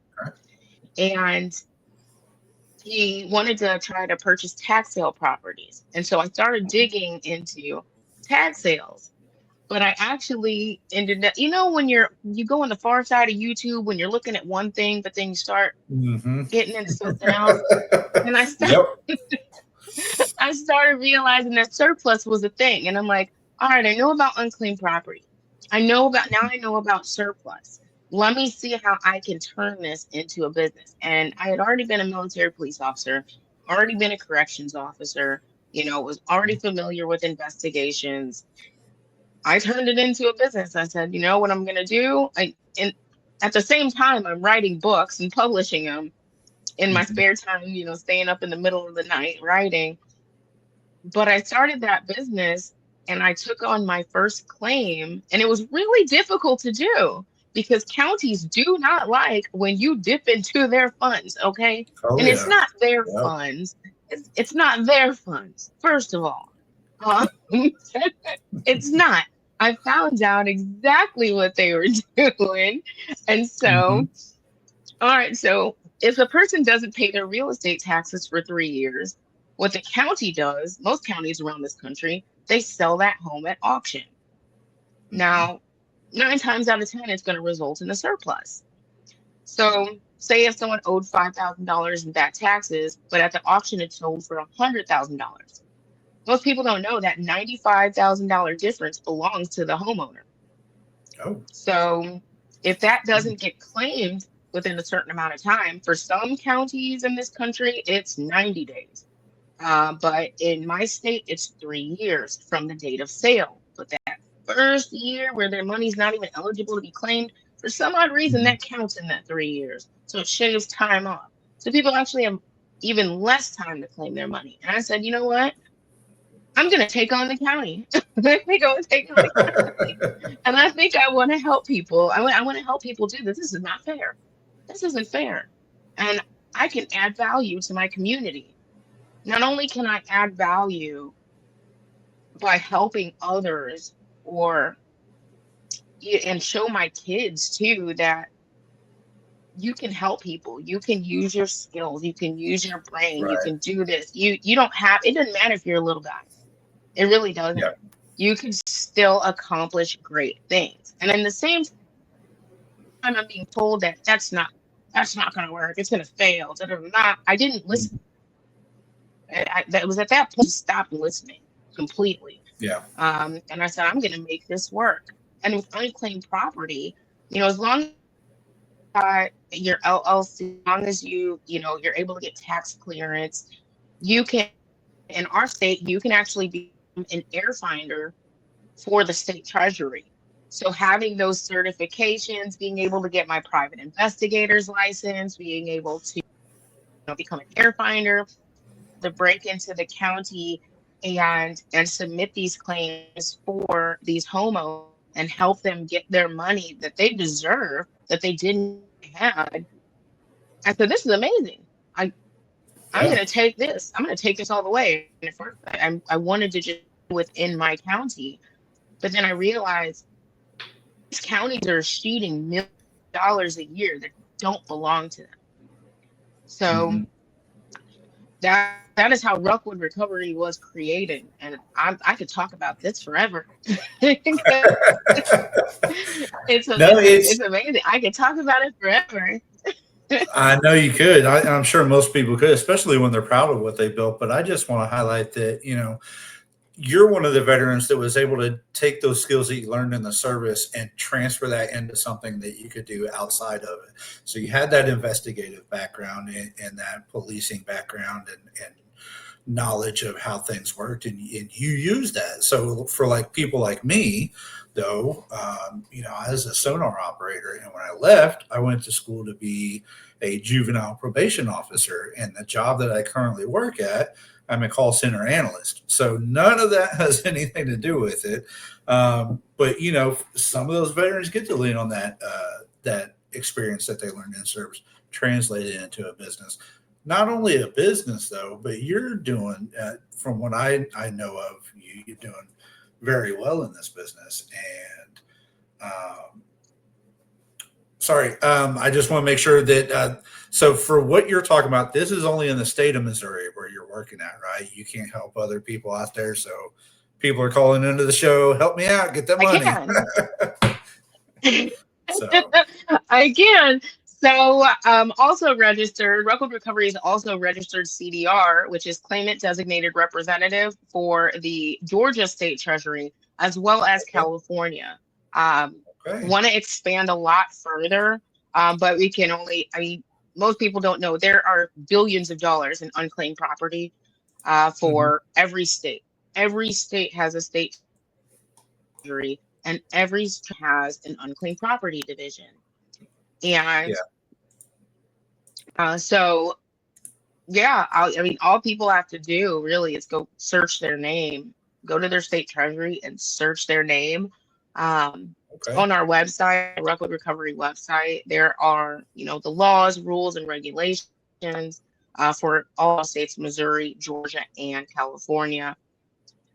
And he wanted to try to purchase tax sale properties. And so I started digging into tax sales. But I actually ended up, when you go on the far side of YouTube, when you're looking at one thing, but then you start getting into something else. And I started realizing that surplus was a thing. And I'm like, all right, I know about unclaimed property. I know about surplus. Let me see how I can turn this into a business. And I had already been a military police officer, already been a corrections officer, was already familiar with investigations. I turned it into a business. I said, what I'm going to do? And at the same time, I'm writing books and publishing them in my spare time, staying up in the middle of the night writing. But I started that business and I took on my first claim, and it was really difficult to do because counties do not like when you dip into their funds. Okay. And it's not their funds. It's not their funds. First of all, it's not. I found out exactly what they were doing. And so, all right. So if a person doesn't pay their real estate taxes for 3 years, what the county does, most counties around this country, they sell that home at auction. Now, 9 times out of 10, it's going to result in a surplus. So say if someone owed $5,000 in back taxes, but at the auction it sold for $100,000. Most people don't know that $95,000 difference belongs to the homeowner. So if that doesn't get claimed within a certain amount of time, for some counties in this country, it's 90 days. But in my state, it's 3 years from the date of sale. But that first year where their money's not even eligible to be claimed, for some odd reason, that counts in that 3 years. So it shaves time off. So people actually have even less time to claim their money. And I said, you know what? I'm going to take on the county. I think I want to take on the county. And I think I want to help people. I want to help people do this. This is not fair. This isn't fair. And I can add value to my community. Not only can I add value by helping others and show my kids too that you can help people. You can use your skills. You can use your brain. You can do this. You don't have, it doesn't matter if you're a little guy. It really doesn't. Yeah. You can still accomplish great things. And in the same time, I'm being told that that's not going to work. It's going to fail. I didn't listen. That was at that point, I stopped listening completely. Yeah. And I said, I'm going to make this work. And with unclaimed property, as long as your LLC, as long as you're able to get tax clearance, you can, in our state, you can actually be an air finder for the state treasury. So having those certifications, being able to get my private investigator's license, being able to become an air finder, to break into the county and submit these claims for these homeowners and help them get their money that they deserve, that they didn't have. I said, this is amazing. I'm going to take this. I'm going to take this all the way. And at first, I wanted to just within my county, But then I realized these counties are shooting $1 million a year that don't belong to them. So
Mhm.
that is how Rockwood Recovery was created, and I could talk about this forever. Because
No, it's
it's amazing. I could talk about it forever.
I know you could. I'm sure most people could, especially when they're proud of what they built. But I just want to highlight that, you're one of the veterans that was able to take those skills that you learned in the service and transfer that into something that you could do outside of it. So you had that investigative background and that policing background and knowledge of how things worked, and you use that. So for like people like me, though, I was a sonar operator, and when I left, I went to school to be a juvenile probation officer. And the job that I currently work at, I'm a call center analyst. So none of that has anything to do with it. But some of those veterans get to lean on that experience that they learned in service, translate it into a business. Not only a business though, but you're doing, from what I know of you, you're doing very well in this business. And I just want to make sure that so for what you're talking about, this is only in the state of Missouri where you're working at, right? You can't help other people out there. So people are calling into the show, help me out, get that money. So
I can. So, also registered, Rockwood Recovery is also registered CDR, which is Claimant Designated Representative for the Georgia State Treasury, as well as California.
okay.
Want to expand a lot further, but we can only, most people don't know there are billions of dollars in unclaimed property for every state. Every state has a state treasury, and every state has an unclaimed property division. And so, yeah, all people have to do really is go search their name, go to their state treasury and search their name. On our website, Rockwood Recovery website, there are, the laws, rules, and regulations for all states, Missouri, Georgia, and California.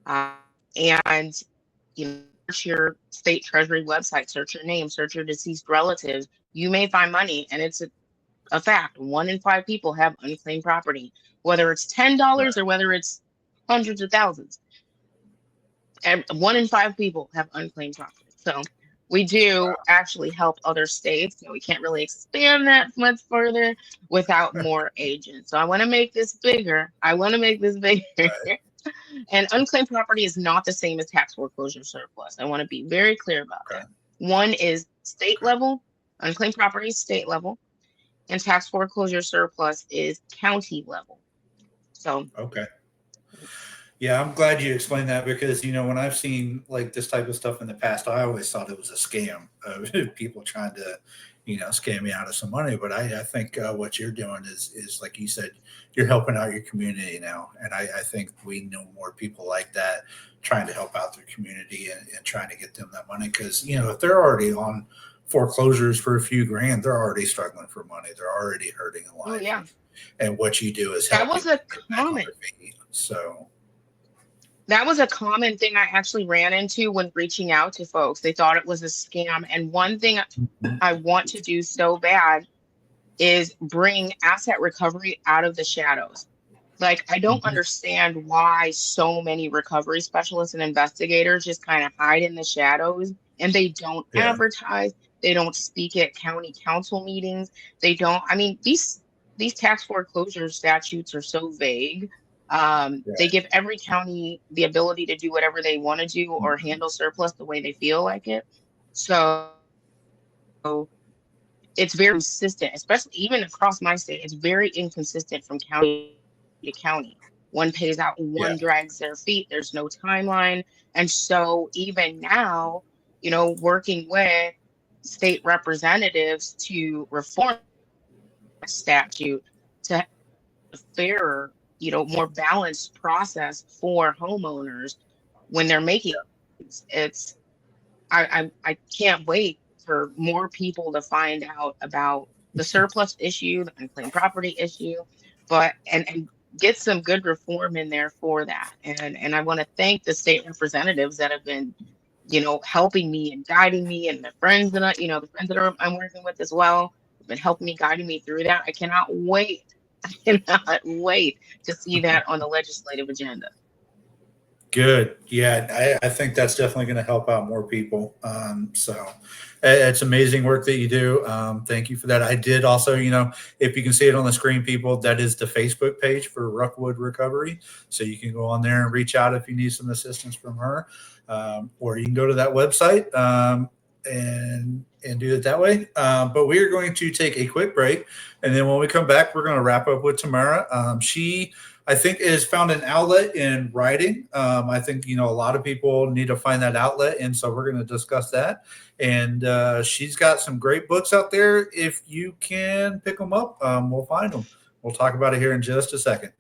And, search your state treasury website, search your name, search your deceased relatives. You may find money, and it's a fact. 1 in 5 people have unclaimed property, whether it's $10 or whether it's hundreds of thousands. And 1 in 5 people have unclaimed property. So we do actually help other states. We can't really expand that much further without more agents. So I want to make this bigger. And unclaimed property is not the same as tax foreclosure surplus. I want to be very clear about that. One is state level, unclaimed property is state level, and tax foreclosure surplus is county level. So
yeah, I'm glad you explained that, because when I've seen like this type of stuff in the past, I always thought it was a scam of people trying to scam me out of some money. But I think what you're doing is like you said, you're helping out your community now, and I think we know more people like that trying to help out their community and trying to get them that money, because if they're already on foreclosures for a few grand, they're already struggling for money, they're already hurting in life.
Oh, yeah.
And what you do is
that was a common That was a common thing I actually ran into when reaching out to folks. They thought it was a scam. And one thing I want to do so bad is bring asset recovery out of the shadows. Like, I don't understand why so many recovery specialists and investigators just kind of hide in the shadows, and they don't advertise. They don't speak at county council meetings. They don't, these tax foreclosure statutes are so vague. They give every county the ability to do whatever they want to do or handle surplus the way they feel like it. So it's very consistent, especially even across my state. It's very inconsistent from county to county. One pays out, one drags their feet. There's no timeline. And so even now, working with state representatives to reform statute to have a fairer, more balanced process for homeowners when they're making it's I can't wait for more people to find out about the surplus issue, the unclaimed property issue, but and get some good reform in there for that. And I want to thank the state representatives that have been helping me and guiding me, and the friends that I'm working with as well have been helping me, guiding me through that. I cannot wait. I cannot wait to see that on the legislative agenda.
Good. Yeah, I think that's definitely going to help out more people. So it's amazing work that you do. Thank you for that. I did also, if you can see it on the screen, people, that is the Facebook page for Rookwood Recovery. So you can go on there and reach out if you need some assistance from her, or you can go to that website and do it that way. But we are going to take a quick break. And then when we come back, we're going to wrap up with Tamara. She, I think, has found an outlet in writing. I think, a lot of people need to find that outlet. And so we're going to discuss that. And she's got some great books out there. If you can pick them up, we'll find them. We'll talk about it here in just a second.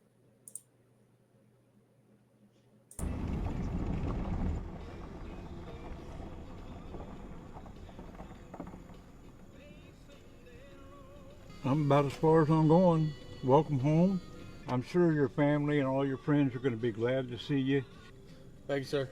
I'm about as far as I'm going. Welcome home. I'm sure your family and all your friends are going to be glad to see you.
Thank you, sir.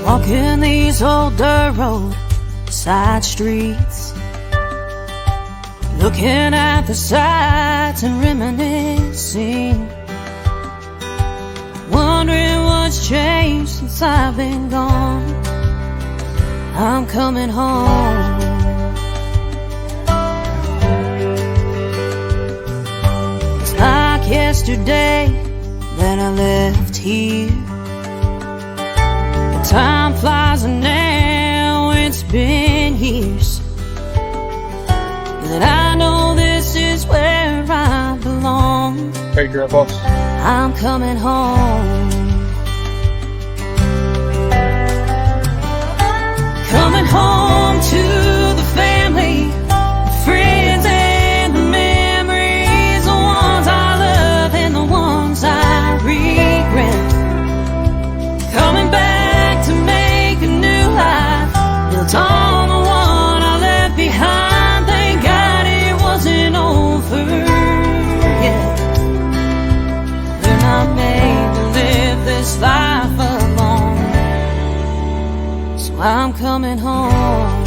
Walking these old dirt road side streets, looking at the sights and reminiscing, wondering what's changed since I've been gone. I'm coming home. It's like yesterday that I left here. Time flies and now it's been years, but I know this is where I belong.
Hey, Grandpa.
I'm coming home. Coming home to the family, the friends and the memories, the ones I love and the ones I regret. Coming back to make a new life, built on the one I left behind. Thank God it wasn't over yet. We're not made to live this life alone, so I'm coming home.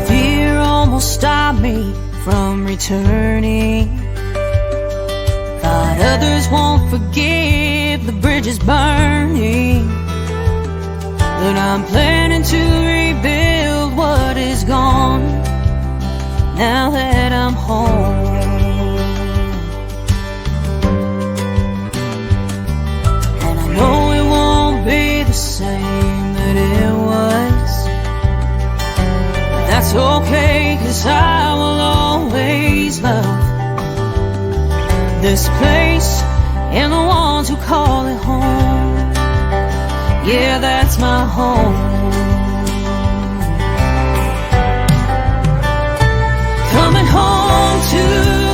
Fear almost stopped me from returning. Thought others won't forgive the bridges burning, but I'm planning to rebuild what is gone now that I'm home. And I know it won't be the same that it was, but that's okay, 'cause I will always love this place and the ones who call it home. Yeah, that's my home. Coming home to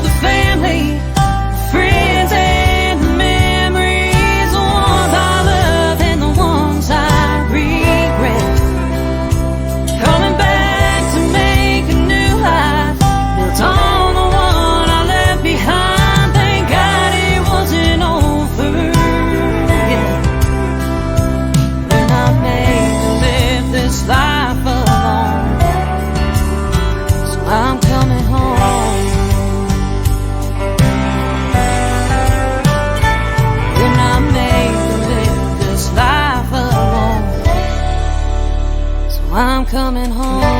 the family, friends and the memories, the ones I love and the ones I regret. Coming back to make a new life, built on the one I left behind. Life alone, so I'm coming home. We're not made to live this life alone, so I'm coming home.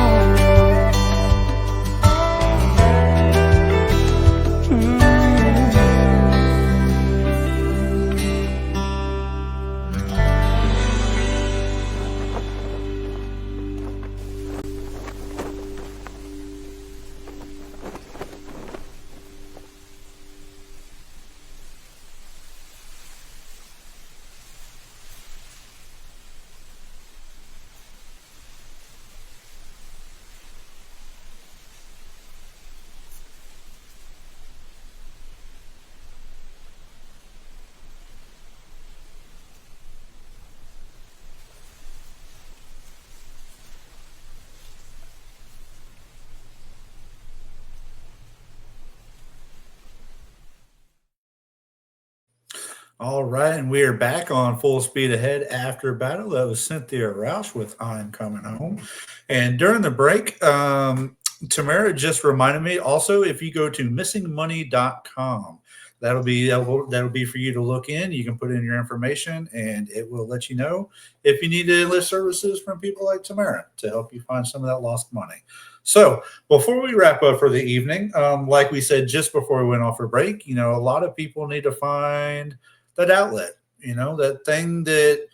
All right, and we are back on Full Speed Ahead After Battle. That was Cynthia Roush with I'm Coming Home. And during the break, Tamara just reminded me also, if you go to missingmoney.com, that'll be for you to look in. You can put in your information and it will let you know if you need to enlist services from people like Tamara to help you find some of that lost money. So before we wrap up for the evening, like we said just before we went off for break, a lot of people need to find that outlet, that thing that,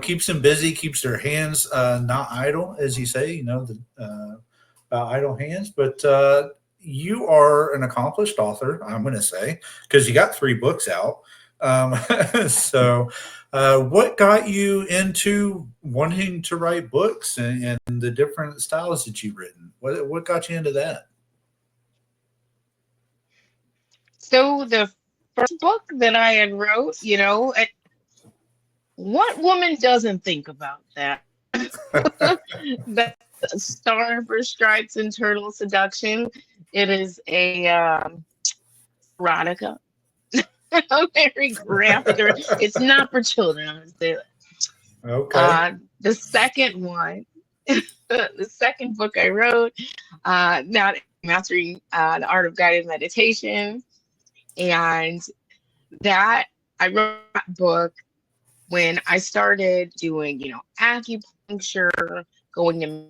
keeps them busy, keeps their hands not idle, as you say, idle hands. But you are an accomplished author, I'm going to say, because you got 3 books out. So what got you into wanting to write books and the different styles that you've written? What got you into that?
So the first book that I had wrote, what woman doesn't think about that? That's Star for Stripes and Turtle Seduction. It is a erotica, a very graphic. It's not for children, I would say.
Okay.
The second one, the second book I wrote, now mastering the art of guided meditation, and that I wrote that book when I started doing, acupuncture, going to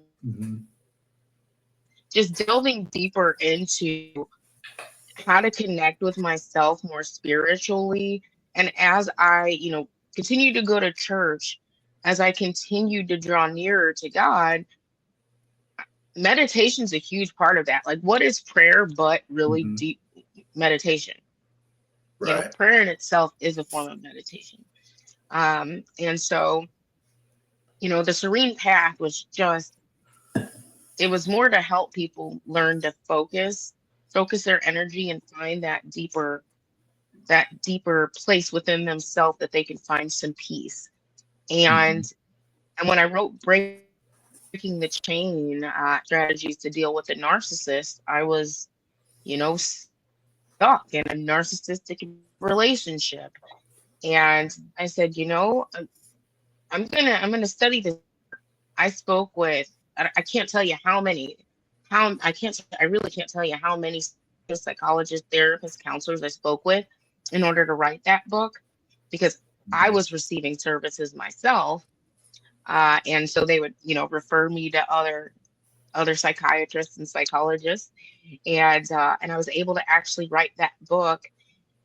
just delving deeper into how to connect with myself more spiritually. And as I, continue to go to church, as I continue to draw nearer to God, meditation is a huge part of that. Like, what is prayer but really deep meditation?
Right.
Prayer in itself is a form of meditation. And so, the Serene Path was just, it was more to help people learn to focus their energy and find that deeper place within themselves that they can find some peace. And when I wrote Breaking the Chain, strategies to deal with a narcissist, I was, stuck in a narcissistic relationship. And I said, I'm gonna study this. I spoke with, I can't tell you how many, I really can't tell you how many psychologists, therapists, counselors I spoke with in order to write that book, because I was receiving services myself. And so they would, refer me to other psychiatrists and psychologists. And I was able to actually write that book.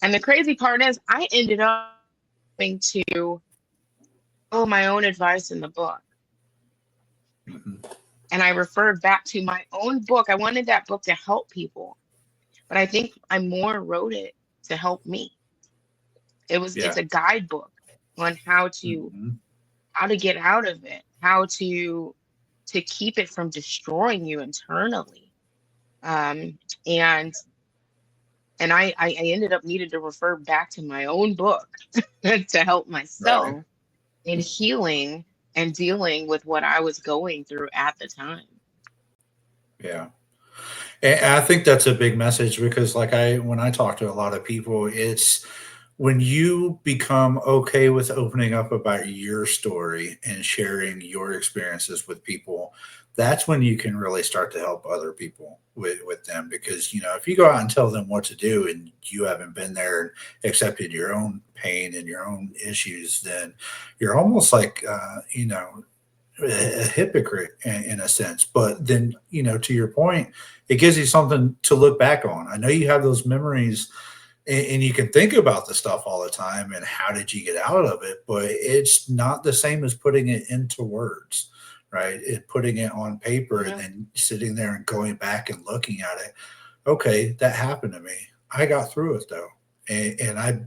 And the crazy part is I ended up having to my own advice in the book. And I referred back to my own book. I wanted that book to help people, but I think I more wrote it to help me. It's a guidebook on how to get out of it, how to keep it from destroying you internally. And I ended up needing to refer back to my own book to help myself in healing and dealing with what I was going through at the time.
Yeah. And I think that's a big message because when I talk to a lot of people, it's when you become okay with opening up about your story and sharing your experiences with people, that's when you can really start to help other people with them. Because, if you go out and tell them what to do and you haven't been there and accepted your own pain and your own issues, then you're almost like, a hypocrite in a sense. But then, to your point, it gives you something to look back on. I know you have those memories and you can think about the stuff all the time and how did you get out of it, but it's not the same as putting it into words, right? Putting it on paper and then sitting there and going back and looking at it. Okay, that happened to me. I got through it though. And I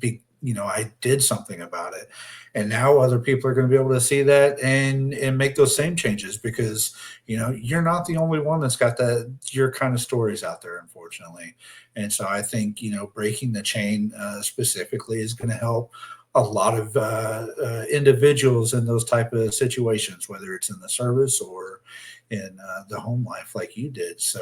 did something about it. And now other people are going to be able to see that and make those same changes because, you're not the only one that's got your kind of stories out there, unfortunately. And so I think, breaking the chain specifically is going to help a lot of individuals in those type of situations, whether it's in the service or in the home life like you did. So,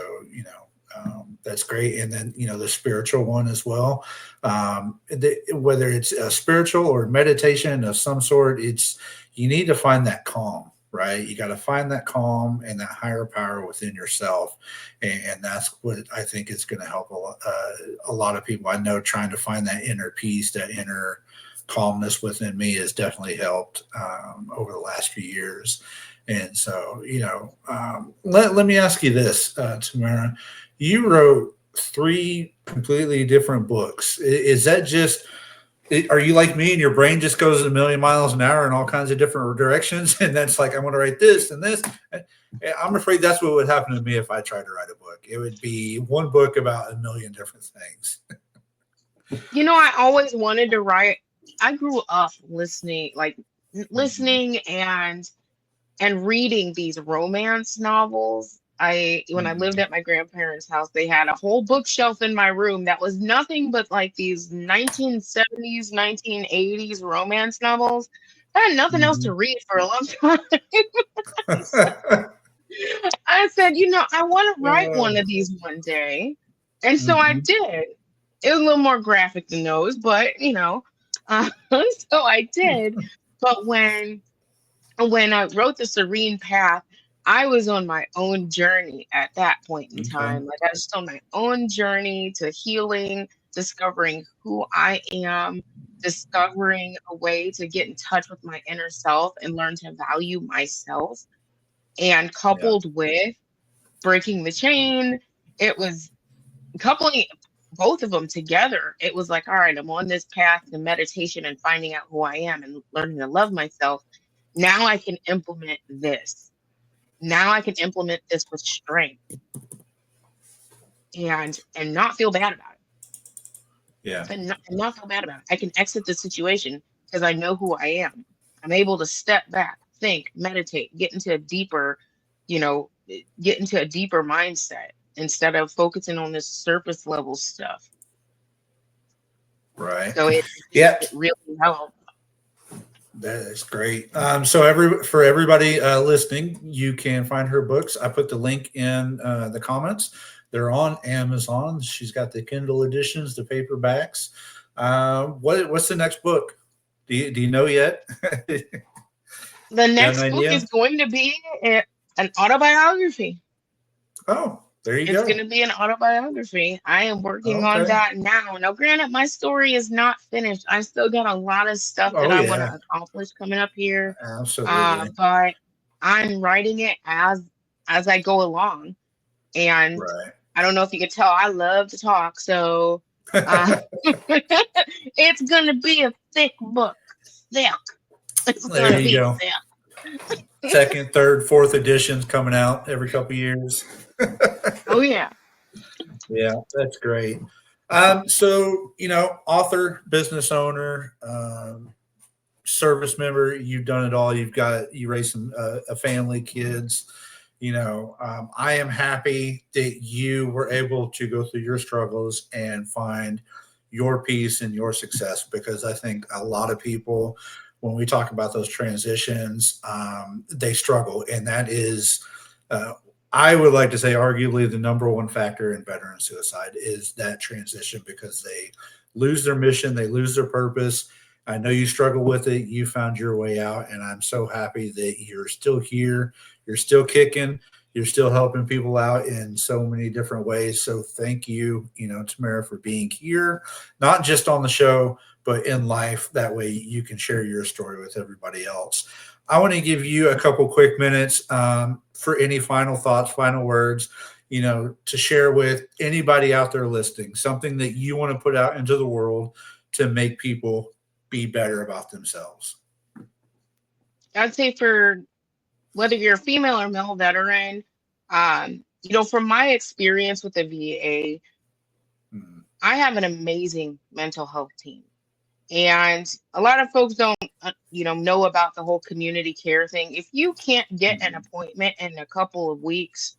That's great. And then, the spiritual one as well. Whether it's a spiritual or meditation of some sort, you need to find that calm, right? You got to find that calm and that higher power within yourself. And that's what I think is going to help a lot of people. I know trying to find that inner peace, that inner calmness within me has definitely helped over the last few years. And so, let me ask you this, Tamara. You wrote 3 completely different books. Is that just, are you like me and your brain just goes a million miles an hour in all kinds of different directions? And that's like, I want to write this and this. I'm afraid that's what would happen to me if I tried to write a book. It would be one book about a million different things.
I always wanted to write. I grew up listening and reading these romance novels. When I lived at my grandparents' house, they had a whole bookshelf in my room that was nothing but like these 1970s, 1980s romance novels. I had nothing else to read for a long time. I said, I want to write one of these one day. And so I did. It was a little more graphic than those, but so I did. But when I wrote The Serene Path, I was on my own journey at that point in time. Like I was on my own journey to healing, discovering who I am, discovering a way to get in touch with my inner self and learn to value myself. And coupled with breaking the chain, it was coupling both of them together. It was like, all right, I'm on this path to meditation and finding out who I am and learning to love myself. Now I can implement this. Now I can implement this with strength and not feel bad about it.
Yeah.
And not feel bad about it. I can exit the situation because I know who I am. I'm able to step back, think, meditate, get into a deeper mindset instead of focusing on this surface level stuff.
Right.
So it really helped.
That is great. So for everybody listening, you can find her books. I put the link in the comments. They're on Amazon. She's got the Kindle editions, the paperbacks. What's the next book? Do you know yet?
The next book is going to be an autobiography.
Oh, there you go.
It's going to be an autobiography. I am working on that now. Now, granted, my story is not finished. I still got a lot of stuff that I want to accomplish coming up here.
Absolutely.
But I'm writing it as I go along. And I don't know if you could tell, I love to talk. So it's going to be a thick book. Thick.
There you go. Second, third, fourth editions coming out every couple of years.
Oh yeah.
Yeah, that's great. So, author, business owner, service member, you've done it all. You raised a family, kids. I am happy that you were able to go through your struggles and find your peace and your success, because I think a lot of people, when we talk about those transitions, they struggle. And that is, I would like to say, arguably the number one factor in veteran suicide is that transition, because they lose their mission, they lose their purpose. I know you struggle with it. You found your way out, and I'm so happy that you're still here. You're still kicking. You're still helping people out in so many different ways. So thank you, Tamara, for being here, not just on the show, but in life. That way you can share your story with everybody else. I want to give you a couple quick minutes for any final thoughts, final words, to share with anybody out there listening, something that you want to put out into the world to make people be better about themselves.
I'd say for whether you're a female or male veteran, from my experience with the VA, I have an amazing mental health team. And a lot of folks don't, know about the whole community care thing. If you can't get an appointment in a couple of weeks,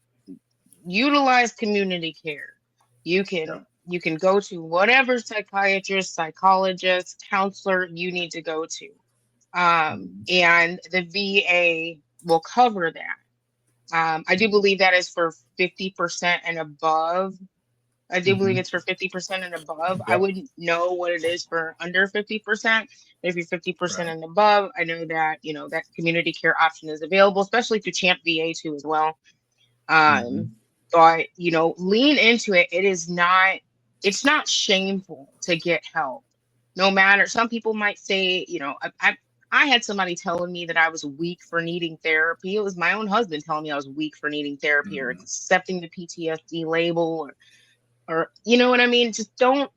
utilize community care. You can go to whatever psychiatrist, psychologist, counselor you need to go to. And the VA will cover that. I do believe that is for 50% and above. I do believe
Mhm.
it's for 50% and above. I
Yep.
wouldn't know what it is for under 50%. If you're 50%
Right.
and above, I know that, that community care option is available, especially through Champ VA too as well.
Mhm.
But lean into it. It's not shameful to get help. No matter, some people might say, I had somebody telling me that I was weak for needing therapy. It was my own husband telling me I was weak for needing therapy or
Mhm.
accepting the PTSD label or you know what I mean? Just don't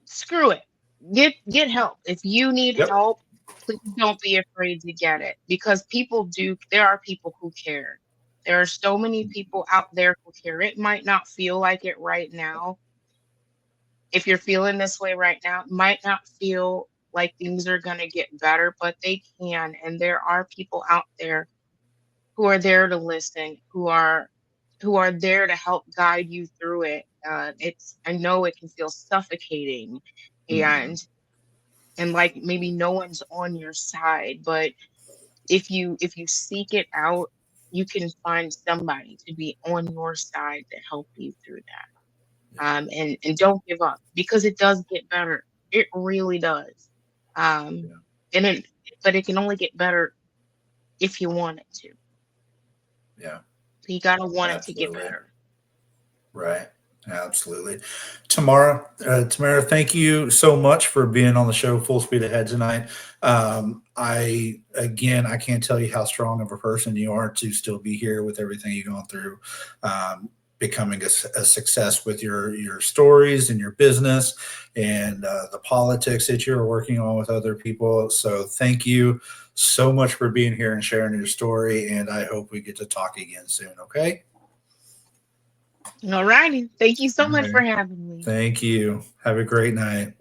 screw it. Get help. If you need
Yep.
help, please don't be afraid to get it because there are people who care. There are so many people out there who care. It might not feel like it right now. If you're feeling this way right now, it might not feel like things are going to get better, but they can. And there are people out there who are there to listen, who are there to help guide you through it. I know it can feel suffocating
Mhm.
and like maybe no one's on your side, but if you seek it out, you can find somebody to be on your side to help you through that. And don't give up because it does get better. It really does. Um,
Yeah.
and it but it can only get better if you want it to.
Yeah.
So you gotta want it to get
Absolutely.
better.
Right. Absolutely. Tamara, thank you so much for being on the show Full Speed Ahead tonight. I can't tell you how strong of a person you are to still be here with everything you've gone through, becoming a success with your stories and your business and the politics that you're working on with other people. So thank you so much for being here and sharing your story. And I hope we get to talk again soon. Okay.
All righty. Thank you so
All
much for
right.
having me.
Thank you. Have a great night.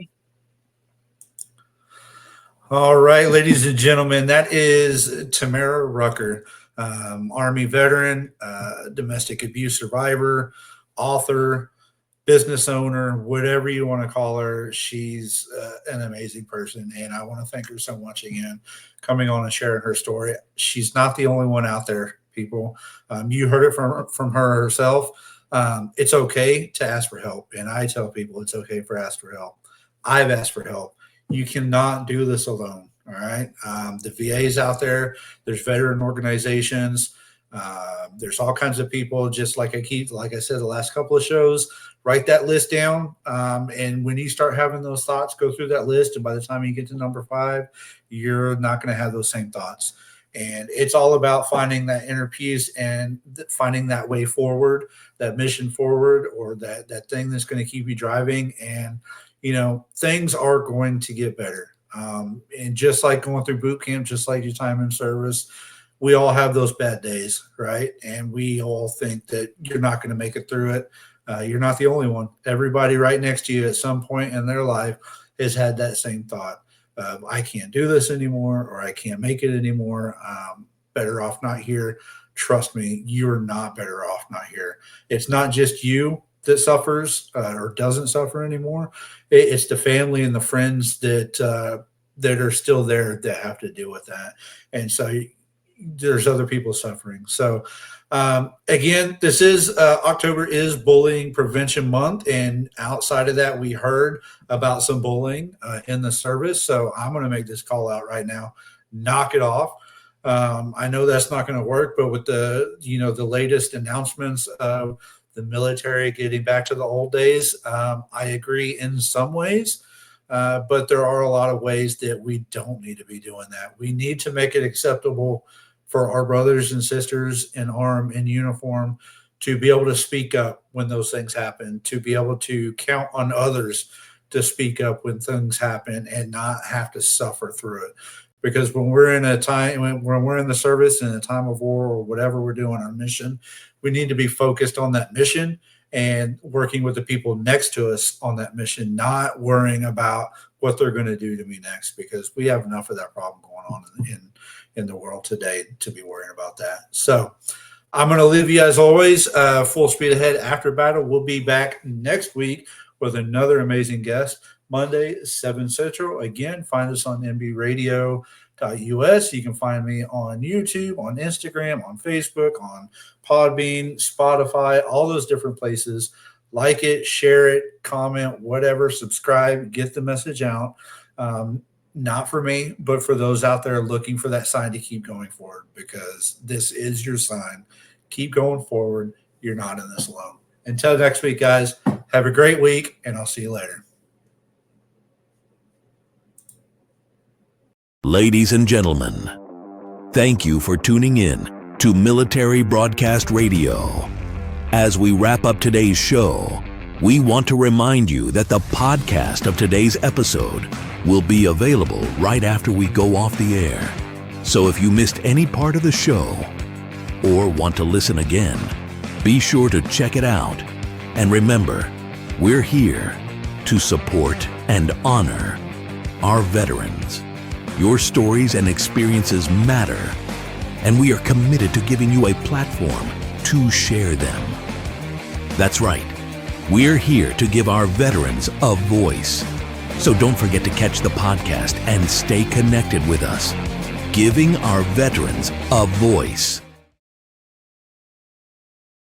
All right, ladies and gentlemen, that is Tamara Rucker, Army veteran, domestic abuse survivor, author, business owner, whatever you want to call her. She's an amazing person, and I want to thank her so much again coming on and sharing her story. She's not the only one out there, people. You heard it from her herself. It's okay to ask for help, and I tell people it's okay for ask for help. I've asked for help. You cannot do this alone. All right. The VA's out there. There's veteran organizations. There's all kinds of people. Just like I said, the last couple of shows, write that list down. And when you start having those thoughts, go through that list. And by the time you get to number 5, you're not going to have those same thoughts. And it's all about finding that inner peace and finding that way forward, that mission forward, or that thing that's going to keep you driving. And things are going to get better. And just like going through boot camp, just like your time in service, we all have those bad days, right? And we all think that you're not going to make it through it. You're not the only one. Everybody right next to you at some point in their life has had that same thought. I can't do this anymore, or I can't make it anymore. Better off not here. Trust me, you're not better off not here. It's not just you that suffers or doesn't suffer anymore. It's the family and the friends that are still there that have to deal with that. And so there's other people suffering. So again, this is October is Bullying Prevention Month, and outside of that, we heard about some bullying in the service. So I'm going to make this call out right now. Knock it off. I know that's not going to work, but with the latest announcements of the military getting back to the old days, I agree in some ways. But there are a lot of ways that we don't need to be doing that. We need to make it acceptable for our brothers and sisters in arm, in uniform, to be able to speak up when those things happen, to be able to count on others to speak up when things happen and not have to suffer through it. Because when we're in a time, when we're in the service in a time of war or whatever we're doing, our mission, we need to be focused on that mission and working with the people next to us on that mission, not worrying about what they're going to do to me next, because we have enough of that problem going on in the world today to be worrying about that. So I'm going to leave you as always, full speed ahead after battle. We'll be back next week with another amazing guest. Monday, 7 Central. Again, find us on NB Radio, You can find me on YouTube, on Instagram, on Facebook, on Podbean, Spotify, all those different places. Like it, share it, comment, whatever, subscribe, get the message out. Not for me, but for those out there looking for that sign to keep going forward, because this is your sign. Keep going forward. You're not in this alone. Until next week, guys, have a great week, and I'll see you later.
Ladies and gentlemen, thank you for tuning in to Military Broadcast Radio. As we wrap up today's show, we want to remind you that the podcast of today's episode will be available right after we go off the air. So if you missed any part of the show or want to listen again, be sure to check it out. And remember, we're here to support and honor our veterans. Your stories and experiences matter, and we are committed to giving you a platform to share them. That's right. We're here to give our veterans a voice. So don't forget to catch the podcast and stay connected with us. Giving our veterans a voice.